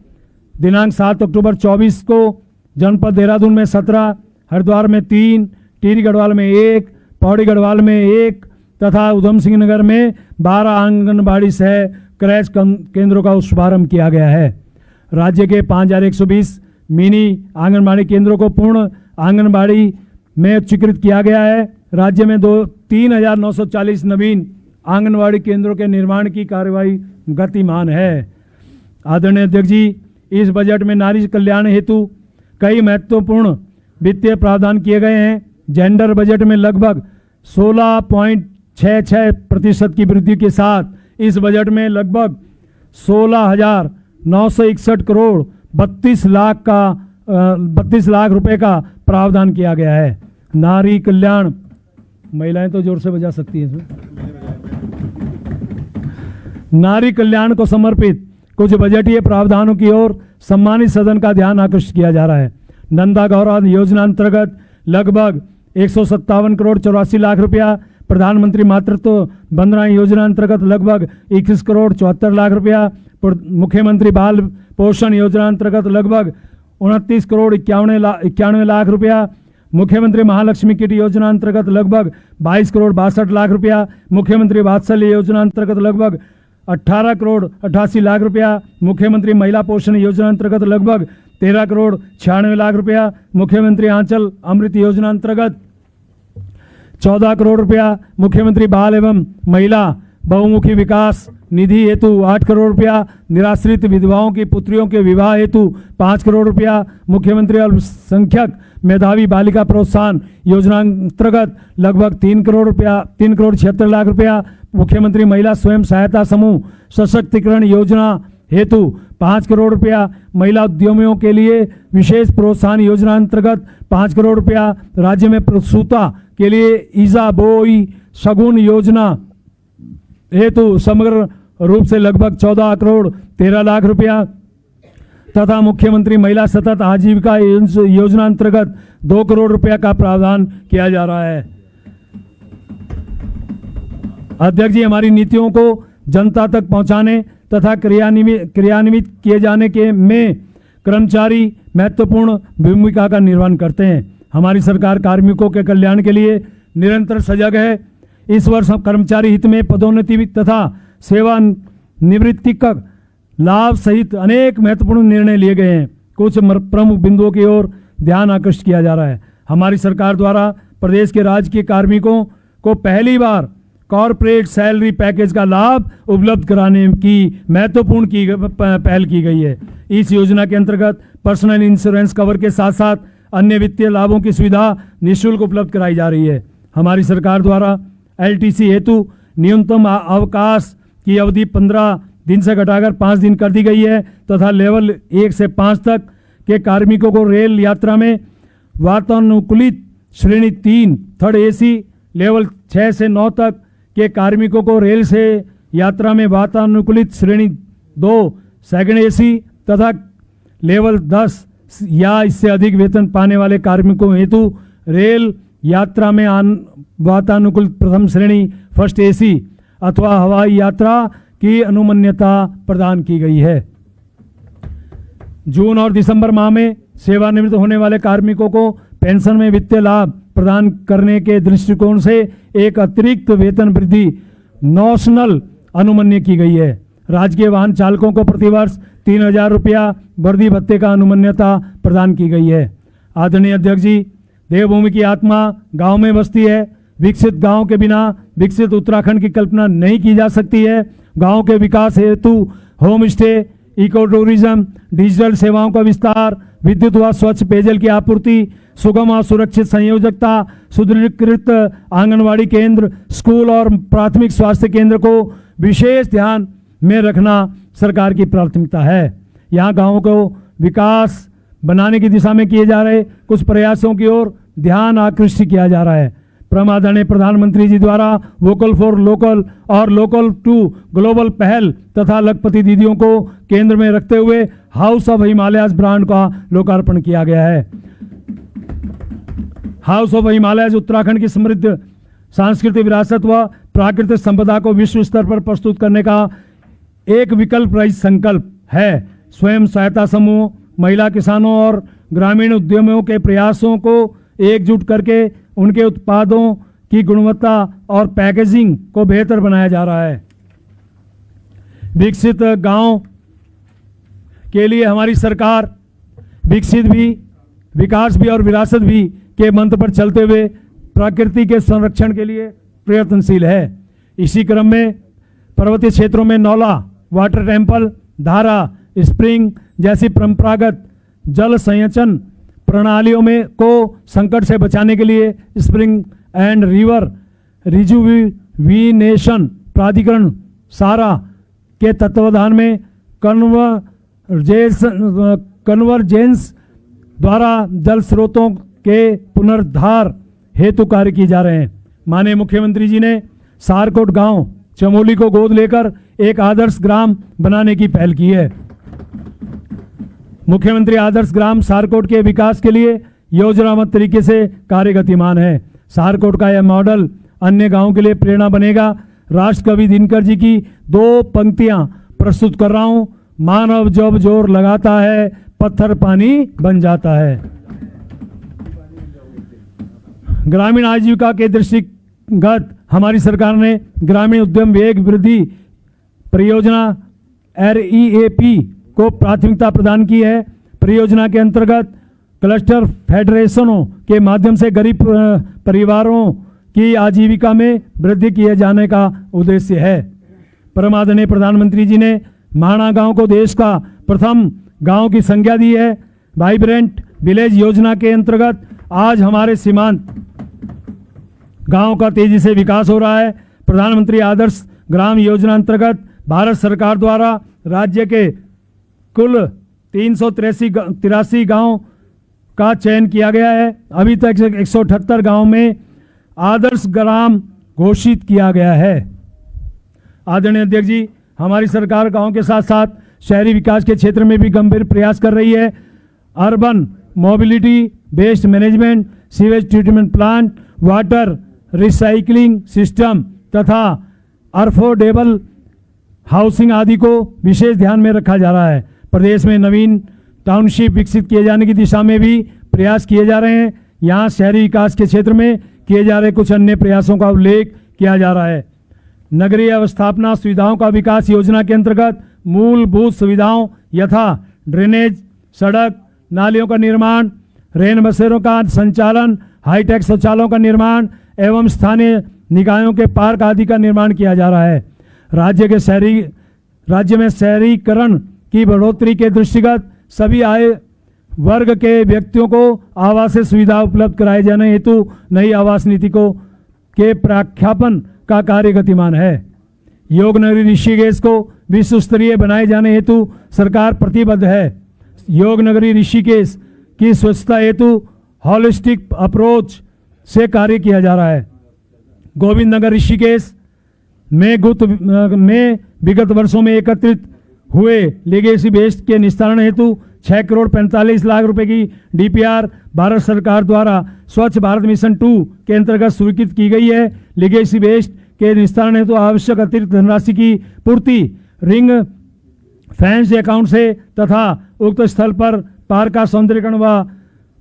दिनांक 7 अक्टूबर 24 को जनपद देहरादून में 17, हरिद्वार में 3, टिहरी गढ़वाल में 1, पौड़ी गढ़वाल में 1 तथा उधम सिंह नगर में 12 आंगनबाड़ी सह क्रैच केंद्रों का शुभारंभ किया गया है। राज्य के 5120 मिनी आंगनबाड़ी केंद्रों को पूर्ण आंगनबाड़ी में स्वीकृत किया गया है। राज्य में 3,940 नवीन आंगनबाड़ी केंद्रों के निर्माण की कार्यवाही गतिमान है। आदरणीय अध्यक्ष जी, इस बजट में नारी कल्याण हेतु कई महत्वपूर्ण वित्तीय प्रावधान किए गए हैं। जेंडर बजट में लगभग 16.66% की वृद्धि के साथ इस बजट में लगभग 16,961 करोड़ 32 लाख रुपए का प्रावधान किया गया है। नारी कल्याण, महिलाएं तो जोर से बजा सकती हैं इसमें। नारी कल्याण को समर्पित कुछ बजटीय प्रावधानों की ओर सम्मानित सदन का ध्यान आकर्षित किया जा रहा है। नंदा गौरव योजना अंतर्गत लगभग 157 करोड़ 84 लाख रुपया, प्रधानमंत्री मातृत्व वंदना योजना अंतर्गत लगभग 21 करोड़ 74 लाख रुपया, मुख्यमंत्री बाल पोषण योजना अंतर्गत लगभग 29 करोड़ 91 लाख रुपया, मुख्यमंत्री महालक्ष्मी किट योजना अंतर्गत लगभग 22 करोड़ 62 लाख रुपया, मुख्यमंत्री वात्सल्य योजना अंतर्गत लगभग 18 करोड़ 88 लाख रुपया, मुख्यमंत्री महिला पोषण योजना अंतर्गत लगभग 13 करोड़ 96 लाख रुपया, मुख्यमंत्री आंचल अमृत योजना अंतर्गत 14 करोड़ रुपया, मुख्यमंत्री बाल एवं महिला बहुमुखी विकास निधि हेतु 8 करोड़ रुपया, निराश्रित विधवाओं की पुत्रियों के विवाह हेतु 5 करोड़ रुपया, मुख्यमंत्री अल्पसंख्यक मेधावी बालिका प्रोत्साहन योजना अंतर्गत लगभग 3 करोड़ 76 लाख रुपया, मुख्यमंत्री महिला स्वयं सहायता समूह सशक्तिकरण योजना हेतु 5 करोड़ रुपया, महिला उद्यमियों के लिए विशेष प्रोत्साहन योजना अंतर्गत 5 करोड़ रुपया, राज्य में प्रसूता के लिए ईजा बोई शगुन योजना हेतु समग्र रूप से लगभग 14 करोड़ 13 लाख रुपया तथा मुख्यमंत्री महिला सतत आजीविका योजना अंतर्गत 2 करोड़ रुपया का प्रावधान किया जा रहा है। अध्यक्ष जी, हमारी नीतियों को जनता तक पहुंचाने तथा क्रियान्वित किए जाने के में कर्मचारी महत्वपूर्ण भूमिका का निर्वहन करते हैं। हमारी सरकार कार्मिकों के कल्याण के लिए निरंतर सजग है। इस वर्ष कर्मचारी हित में पदोन्नति तथा सेवानिवृत्ति का लाभ सहित अनेक महत्वपूर्ण निर्णय लिए गए हैं। कुछ प्रमुख बिंदुओं की ओर ध्यान आकर्षित किया जा रहा है। हमारी सरकार द्वारा प्रदेश के राजकीय कार्मिकों को पहली बार कॉर्पोरेट सैलरी पैकेज का लाभ उपलब्ध कराने की महत्वपूर्ण पहल की गई है। इस योजना के अंतर्गत पर्सनल इंश्योरेंस कवर के साथ साथ अन्य वित्तीय लाभों की सुविधा निःशुल्क उपलब्ध कराई जा रही है। हमारी सरकार द्वारा एलटीसी हेतु न्यूनतम अवकाश की अवधि 15 दिन से घटाकर 5 दिन कर दी गई है तथा लेवल 1 से 5 तक के कार्मिकों को रेल यात्रा में वातानुकूलित श्रेणी 3 थर्ड एसी, लेवल 6 से 9 तक के कार्मिकों को रेल से यात्रा में वातानुकूलित श्रेणी 2 सेकंड एसी तथा लेवल 10 या इससे अधिक वेतन पाने वाले कार्मिकों हेतु रेल यात्रा में वातानुकूलित प्रथम श्रेणी फर्स्ट एसी अथवा हवाई यात्रा की अनुमन्यता प्रदान की गई है। जून और दिसंबर माह में सेवानिवृत्त होने वाले कार्मिकों को पेंशन में वित्तीय लाभ प्रदान करने के दृष्टिकोण से एक अतिरिक्त वेतन वृद्धि नॉशनल अनुमन्य की गई है। राजकीय वाहन चालकों को प्रतिवर्ष 3,000 रुपया वर्दी भत्ते का अनुमन्यता प्रदान की गई है। आदरणीय अध्यक्ष जी, देवभूमि की आत्मा गांव में बसती है। विकसित गांव के बिना विकसित उत्तराखंड की कल्पना नहीं की जा सकती है। गांव के विकास हेतु home stay, eco tourism, digital सेवाओं का विस्तार, विद्युत व स्वच्छ पेयजल की आपूर्ति, सुगम और सुरक्षित संयोजकता, सुदृढ़ीकृत आंगनवाड़ी केंद्र, स्कूल और प्राथमिक स्वास्थ्य केंद्र को विशेष ध्यान में रखना सरकार की प्राथमिकता है। यहाँ गांवों को विकास बनाने की दिशा में किए जा रहे कुछ प्रयासों की ओर ध्यान आकृष्ट किया जा रहा है। आदरणीय प्रधानमंत्री जी द्वारा वोकल फॉर लोकल और लोकल टू ग्लोबल पहल तथा लखपति दीदियों को केंद्र में रखते हुए हाउस ऑफ हिमालयस ब्रांड का लोकार्पण किया गया है। हाउस ऑफ हिमालयस उत्तराखंड की समृद्ध सांस्कृतिक विरासत व प्राकृतिक संपदा को विश्व स्तर पर प्रस्तुत करने का एक विकल्प रहित संकल्प है। स्वयं सहायता समूह, महिला किसानों और ग्रामीण उद्यमियों के प्रयासों को एकजुट करके उनके उत्पादों की गुणवत्ता और पैकेजिंग को बेहतर बनाया जा रहा है। विकसित गांव के लिए हमारी सरकार विकसित भी, विकास भी और विरासत भी के मंत्र पर चलते हुए प्रकृति के संरक्षण के लिए प्रयत्नशील है। इसी क्रम में पर्वतीय क्षेत्रों में नौला, वाटर टेम्पल, धारा, स्प्रिंग जैसी परंपरागत जल संचयन प्रणालियों में को संकट से बचाने के लिए स्प्रिंग एंड रिवर रिजुविनेशन प्राधिकरण सारा के तत्वाधान में कन्वर्जेंस द्वारा जल स्रोतों के पुनरुद्धार हेतु कार्य किए जा रहे हैं। माननीय मुख्यमंत्री जी ने सारकोट गांव चमोली को गोद लेकर एक आदर्श ग्राम बनाने की पहल की है। मुख्यमंत्री आदर्श ग्राम सारकोट के विकास के लिए योजनाबद्ध तरीके से कार्य गतिमान है। सारकोट का यह मॉडल अन्य गांवों के लिए प्रेरणा बनेगा। राष्ट्रकवि दिनकर जी की 2 पंक्तियां प्रस्तुत कर रहा हूं। मानव जब जोर लगाता है, पत्थर पानी बन जाता है। ग्रामीण आजीविका के दृष्टिगत हमारी सरकार ने ग्रामीण उद्यम वेग वृद्धि परियोजना REAP को प्राथमिकता प्रदान की है। परियोजना के अंतर्गत क्लस्टर फेडरेशनों के माध्यम से गरीब परिवारों की आजीविका में वृद्धि किए जाने का उद्देश्य है। परमादरणीय प्रधानमंत्री जी ने माणा गांव को देश का प्रथम गांव की संज्ञा दी है। वाइब्रेंट विलेज योजना के अंतर्गत आज हमारे सीमांत गांव का तेजी से विकास हो रहा है। प्रधानमंत्री आदर्श ग्राम योजना अंतर्गत भारत सरकार द्वारा राज्य के कुल 383 गांव का चयन किया गया है। अभी तक 178 गांव में आदर्श ग्राम घोषित किया गया है। आदरणीय अध्यक्ष जी, हमारी सरकार गांव के साथ साथ शहरी विकास के क्षेत्र में भी गंभीर प्रयास कर रही है। Urban mobility, waste management, sewage treatment plant, water recycling system तथा अफोर्डेबल हाउसिंग आदि को विशेष ध्यान में रखा जा रहा है। प्रदेश में नवीन टाउनशिप विकसित किए जाने की दिशा में भी प्रयास किए जा रहे हैं। यहाँ शहरी विकास के क्षेत्र में किए जा रहे कुछ अन्य प्रयासों का उल्लेख किया जा रहा है। नगरीय अवस्थापना सुविधाओं का विकास योजना के अंतर्गत मूलभूत सुविधाओं यथा ड्रेनेज, सड़क, नालियों का निर्माण, रेन बसेरों का संचालन, हाईटेक शौचालयों का निर्माण एवं स्थानीय निकायों के पार्क आदि का निर्माण किया जा रहा है। राज्य में शहरीकरण की बढ़ोतरी के दृष्टिगत सभी आय वर्ग के व्यक्तियों को आवासीय सुविधा उपलब्ध कराए जाने हेतु नई आवास नीति के प्रख्यापन का कार्य गतिमान है। योग नगरी ऋषिकेश को विश्व स्तरीय बनाए जाने हेतु सरकार प्रतिबद्ध है। योग नगरी ऋषिकेश की स्वच्छता हेतु हॉलिस्टिक अप्रोच से कार्य किया जा रहा है। गोविंद नगर ऋषिकेश में विगत वर्षों में एकत्रित हुए लीगेसी वेस्ट के निस्तारण हेतु 6 करोड़ 45 लाख रुपए की DPR भारत सरकार द्वारा स्वच्छ भारत मिशन 2 के अंतर्गत स्वीकृत की गई है। लीगेसी वेस्ट के निस्तारण हेतु आवश्यक अतिरिक्त धनराशि की पूर्ति रिंग फेंस अकाउंट से तथा उक्त स्थल पर पार्क का सौंदर्यीकरण व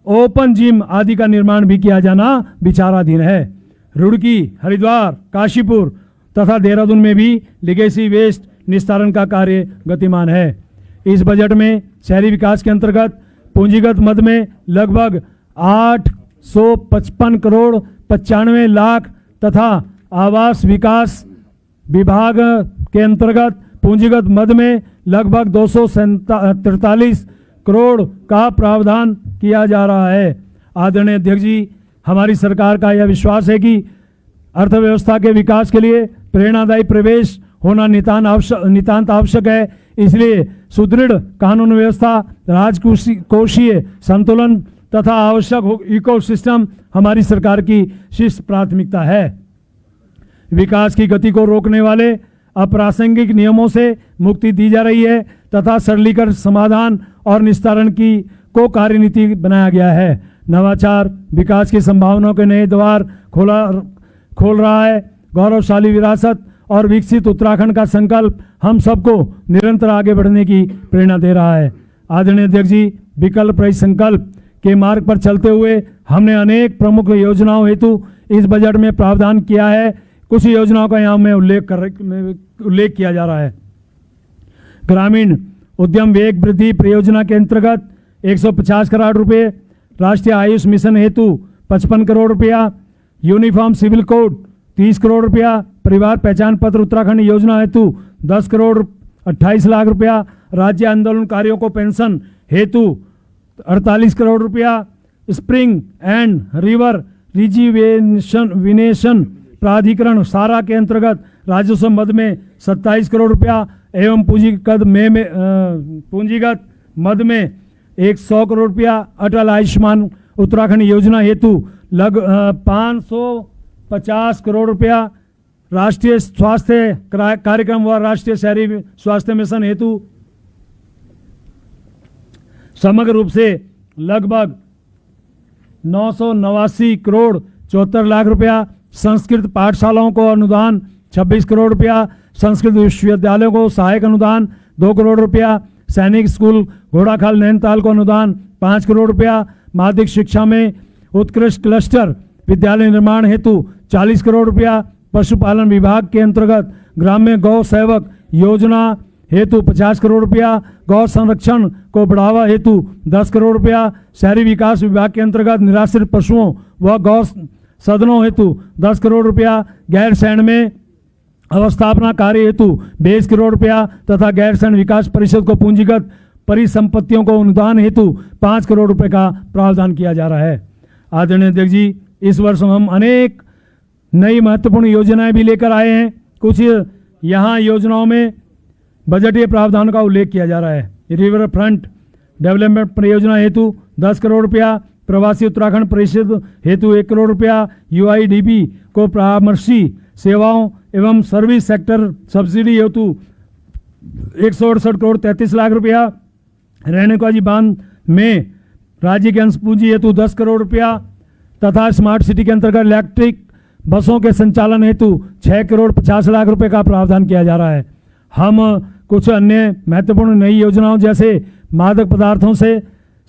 ओपन जिम आदि का निर्माण भी किया जाना विचाराधीन है। रुड़की, हरिद्वार, काशीपुर तथा देहरादून में भी लीगेसी वेस्ट निस्तारण का कार्य गतिमान है। इस बजट में शहरी विकास के अंतर्गत पूंजीगत मद में लगभग 855 करोड़ 95 लाख तथा आवास विकास विभाग के अंतर्गत पूंजीगत मद में लगभग 243 करोड़ का प्रावधान किया जा रहा है। आदरणीय अध्यक्ष जी, हमारी सरकार का यह विश्वास है कि अर्थव्यवस्था के विकास के लिए प्रेरणादायी प्रवेश होना नितांत आवश्यक है। इसलिए सुदृढ़ कानून व्यवस्था, राजकोषीय संतुलन तथा आवश्यक इकोसिस्टम हमारी सरकार की शीर्ष प्राथमिकता है। विकास की गति को रोकने वाले अप्रासंगिक नियमों से मुक्ति दी जा रही है तथा सरलीकरण, समाधान और निस्तारण को कार्यनीति बनाया गया है। नवाचार, विकास की संभावनाओं के नए द्वार खोल रहा है। गौरवशाली विरासत और विकसित उत्तराखंड का संकल्प हम सबको निरंतर आगे बढ़ने की प्रेरणा दे रहा है। आदरणीय अध्यक्ष जी, विकल्प रहित संकल्प के मार्ग पर चलते हुए हमने अनेक प्रमुख योजनाओं हेतु इस बजट में प्रावधान किया है। कुछ योजनाओं का यहाँ में उल्लेख किया जा रहा है। ग्रामीण उद्यम वेग वृद्धि परियोजना के अंतर्गत 150 करोड़ रुपए, राष्ट्रीय आयुष मिशन हेतु 55 करोड़ रुपया, यूनिफॉर्म सिविल कोड 30 करोड़ रुपया, परिवार पहचान पत्र उत्तराखंड योजना हेतु 10 करोड़ 28 लाख रुपया, राज्य आंदोलनकारियों को पेंशन हेतु 48 करोड़ रुपया, स्प्रिंग एंड रिवर रिजिविनेशन प्राधिकरण सारा के अंतर्गत राजस्व मद में 27 करोड़ रुपया एवं पूंजीगत मद में 100 करोड़ रुपया, अटल आयुष्मान उत्तराखंड योजना हेतु 550 करोड़ रुपया, राष्ट्रीय स्वास्थ्य कार्यक्रम व राष्ट्रीय शहरी स्वास्थ्य मिशन हेतु समग्र रूप से लगभग 989 करोड़ 74 लाख रुपया, संस्कृत पाठशालाओं को अनुदान 26 करोड़ रुपया, संस्कृत विश्वविद्यालयों को सहायक अनुदान 2 करोड़ रुपया, सैनिक स्कूल घोड़ाखाल नैनीताल को अनुदान 5 करोड़ रुपया, माध्यमिक शिक्षा में उत्कृष्ट क्लस्टर विद्यालय निर्माण हेतु 40 करोड़ रुपया, पशुपालन विभाग के अंतर्गत ग्राम्य गौ सेवक योजना हेतु 50 करोड़ रुपया, गौ संरक्षण को बढ़ावा हेतु 10 करोड़ रुपया, शहरी विकास विभाग के अंतर्गत निराश्रित पशुओं व गौ सदनों हेतु 10 करोड़ रुपया, गैरसैंण में अवस्थापना कार्य हेतु 20 करोड़ रुपया तथा गैरसैंण विकास परिषद को पूंजीगत परिसंपत्तियों को अनुदान हेतु 5 करोड़ रुपए का प्रावधान किया जा रहा है। आदरणीय अध्यक्ष जी, इस वर्ष हम अनेक नई महत्वपूर्ण योजनाएं भी लेकर आए हैं। कुछ यहाँ योजनाओं में बजटीय प्रावधान का उल्लेख किया जा रहा है। रिवर फ्रंट डेवलपमेंट परियोजना हेतु 10 करोड़ रुपया, प्रवासी उत्तराखंड परिषद हेतु 1 करोड़ रुपया, यूआईडीबी को परामर्शी सेवाओं एवं सर्विस सेक्टर सब्सिडी हेतु 168 करोड़ 33 लाख रुपया, रेणुकाजी बांध में राज्य के अंश पूंजी हेतु 10 करोड़ रुपया तथा स्मार्ट सिटी के अंतर्गत इलेक्ट्रिक बसों के संचालन हेतु 6 करोड़ 50 लाख रुपए का प्रावधान किया जा रहा है। हम कुछ अन्य महत्वपूर्ण नई योजनाओं जैसे मादक पदार्थों से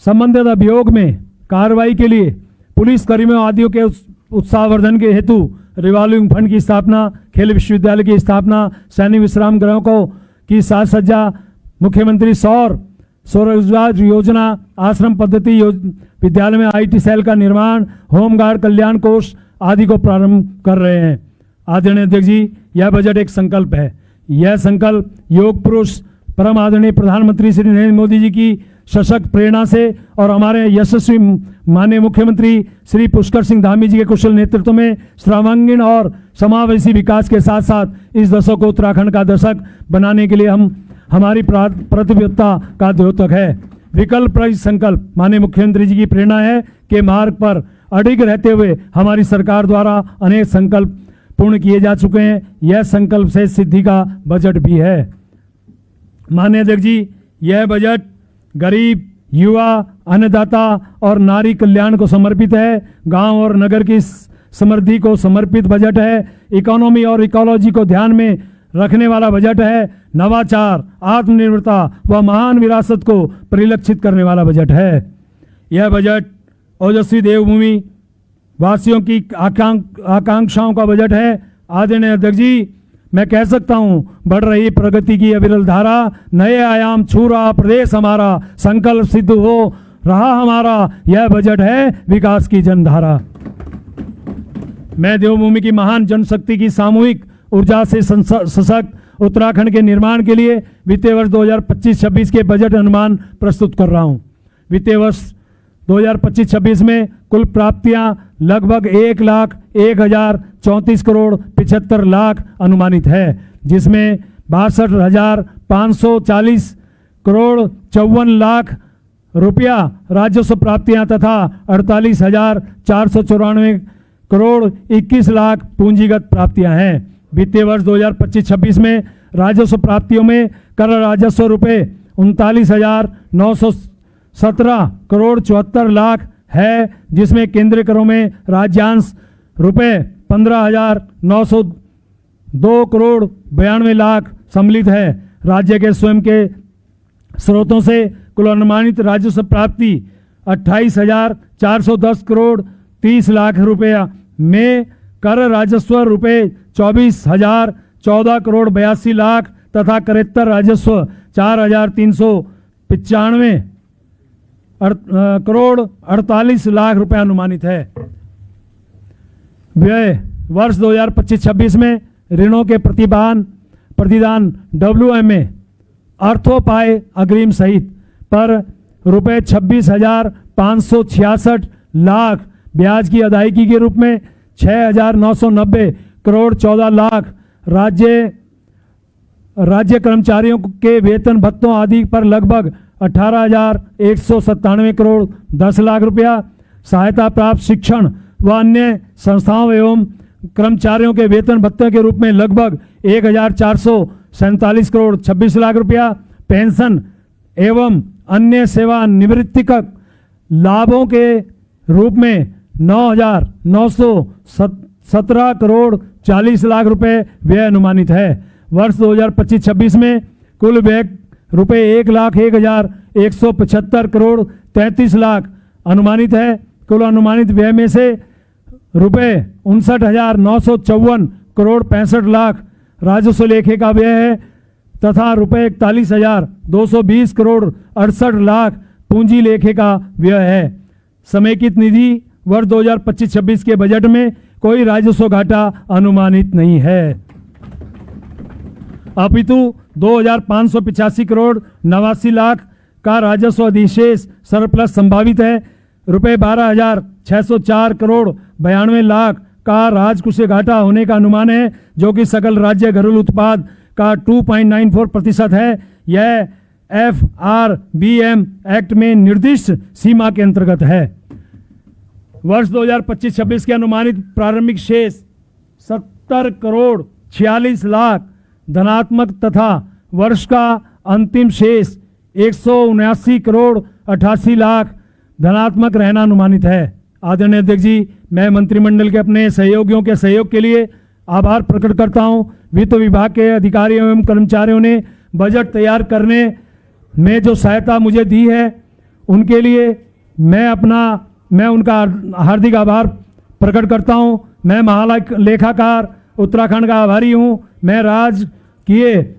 संबंधित अभियोग में कार्रवाई के लिए पुलिस कर्मियों आदि के उत्साहवर्धन के हेतु रिवॉल्विंग फंड की स्थापना, खेल विश्वविद्यालय की स्थापना, सैनिक विश्राम गृहों को की साज सज्जा, मुख्यमंत्री स्वरोजगार योजना, आश्रम पद्धति विद्यालय में आईटी सेल का निर्माण, होमगार्ड कल्याण कोष आदि को प्रारंभ कर रहे हैं। आदरणीय अध्यक्ष जी, यह बजट एक संकल्प है। यह संकल्प योग पुरुष परम आदरणीय प्रधानमंत्री श्री नरेंद्र मोदी जी की सशक्त प्रेरणा से और हमारे यशस्वी माननीय मुख्यमंत्री श्री पुष्कर सिंह धामी जी के कुशल नेतृत्व में सर्वांगीण और समावेशी विकास के साथ साथ इस दशक को उत्तराखंड का दशक बनाने के लिए हमारी प्रतिबद्धता का द्योतक है। विकल्प रहित संकल्प माननीय मुख्यमंत्री जी की प्रेरणा है के मार्ग पर अडिग रहते हुए हमारी सरकार द्वारा अनेक संकल्प पूर्ण किए जा चुके हैं। यह संकल्प से सिद्धि का बजट भी है। माननीय अध्यक्ष जी, यह बजट गरीब, युवा, अन्नदाता और नारी कल्याण को समर्पित है। गांव और नगर की समृद्धि को समर्पित बजट है। इकोनॉमी और इकोलॉजी को ध्यान में रखने वाला बजट है। नवाचार, आत्मनिर्भरता व महान विरासत को परिलक्षित करने वाला बजट है। यह बजट ओजस्वी देवभूमि वासियों की आकांक्षाओं का बजट है। आदरणीय अध्यक्ष जी, मैं कह सकता हूं, बढ़ रही प्रगति की अविरल धारा, नए आयाम छू रहा प्रदेश हमारा, संकल्प सिद्ध हो रहा हमारा, यह बजट है विकास की जनधारा। मैं देवभूमि की महान जनशक्ति की सामूहिक ऊर्जा से सशक्त उत्तराखंड के निर्माण के लिए वित्तीय वर्ष 2025-26 के बजट अनुमान प्रस्तुत कर रहा हूं। वित्तीय वर्ष 2025-26 में कुल प्राप्तियां लगभग 1,01,034 करोड़ 75 लाख अनुमानित है, जिसमें 62,540 करोड़ 54 लाख रुपया राजस्व प्राप्तियां तथा 48,494 करोड़ 21 लाख पूंजीगत प्राप्तियां हैं। वित्तीय वर्ष 2025-26 में राजस्व प्राप्तियों में कर राजस्व रुपये 39,917 करोड़ 74 लाख है, जिसमें केंद्रीय करों में राज्यांश रुपये 15,902 करोड़ 92 लाख सम्मिलित है। राज्य के स्वयं के स्रोतों से कुल अनुमानित राजस्व प्राप्ति 28,410 करोड़ 30 लाख रुपया में कर राजस्व रुपये 24,014 करोड़ 82 लाख तथा करेत्तर राजस्व 4,395 करोड़ 48 लाख रुपए अनुमानित है। व्यय वर्ष 2025-26 में ऋणों के प्रतिदान WMA अर्थोपाय अग्रिम सहित पर रुपये 26,566 लाख, ब्याज की अदायगी के रूप में 6,990 करोड़ 14 लाख, राज्य कर्मचारियों के वेतन भत्तों आदि पर लगभग 18,197 करोड़ 10 लाख रुपया, सहायता प्राप्त शिक्षण व अन्य संस्थाओं एवं कर्मचारियों के वेतन भत्ते के रूप में लगभग 1,447 करोड़ 26 लाख रुपया, पेंशन एवं अन्य सेवानिवृत्तिक लाभों के रूप में 9,917 करोड़ 40 लाख रुपए व्यय अनुमानित है। वर्ष 2025-26 में कुल व्यय रुपये 1,01,175 करोड़ 33 लाख अनुमानित है। कुल अनुमानित व्यय में से रुपये 59,954 करोड़ 65 लाख राजस्व लेखे का व्यय है तथा रुपये 41,220 करोड़ 68 लाख पूंजी लेखे का व्यय है। समेकित निधि वर्ष 2025-26 के बजट में कोई राजस्व घाटा अनुमानित नहीं है, अपितु 2,585 करोड़ 89 लाख का राजस्व अधिशेष सरप्लस संभावित है। रुपये 12,604 करोड़ 92 लाख का राजकोषीय घाटा होने का अनुमान है, जो कि सकल राज्य घरेलू उत्पाद का 2.94% है। यह FRBM एक्ट में निर्दिष्ट सीमा के अंतर्गत है। वर्ष 2025-26 के अनुमानित प्रारंभिक शेष 70 करोड़ 46 लाख धनात्मक तथा वर्ष का अंतिम शेष 179 करोड़ 88 लाख धनात्मक रहना अनुमानित है। आदरणीय अध्यक्ष जी, मैं मंत्रिमंडल के अपने सहयोगियों के सहयोग के लिए आभार प्रकट करता हूं। वित्त विभाग के अधिकारियों एवं कर्मचारियों ने बजट तैयार करने में जो सहायता मुझे दी है, उनके लिए मैं उनका हार्दिक आभार प्रकट करता हूं। मैं महालेखाकार उत्तराखंड का आभारी हूं। मैं राजकीय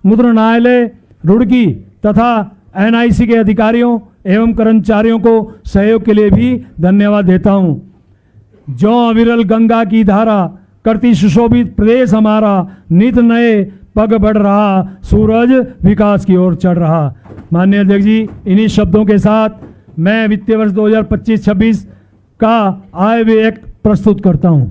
मुद्रणालय रुड़की तथा NIC के अधिकारियों एवं कर्मचारियों को सहयोग के लिए भी धन्यवाद देता हूं। जो अविरल गंगा की धारा करती सुशोभित प्रदेश हमारा, नित नए पग बढ़ रहा, सूरज विकास की ओर चढ़ रहा। माननीय अध्यक्ष जी, इन्हीं शब्दों के साथ मैं वित्तीय वर्ष 2025-26 का आय व्यय प्रस्तुत करता हूं।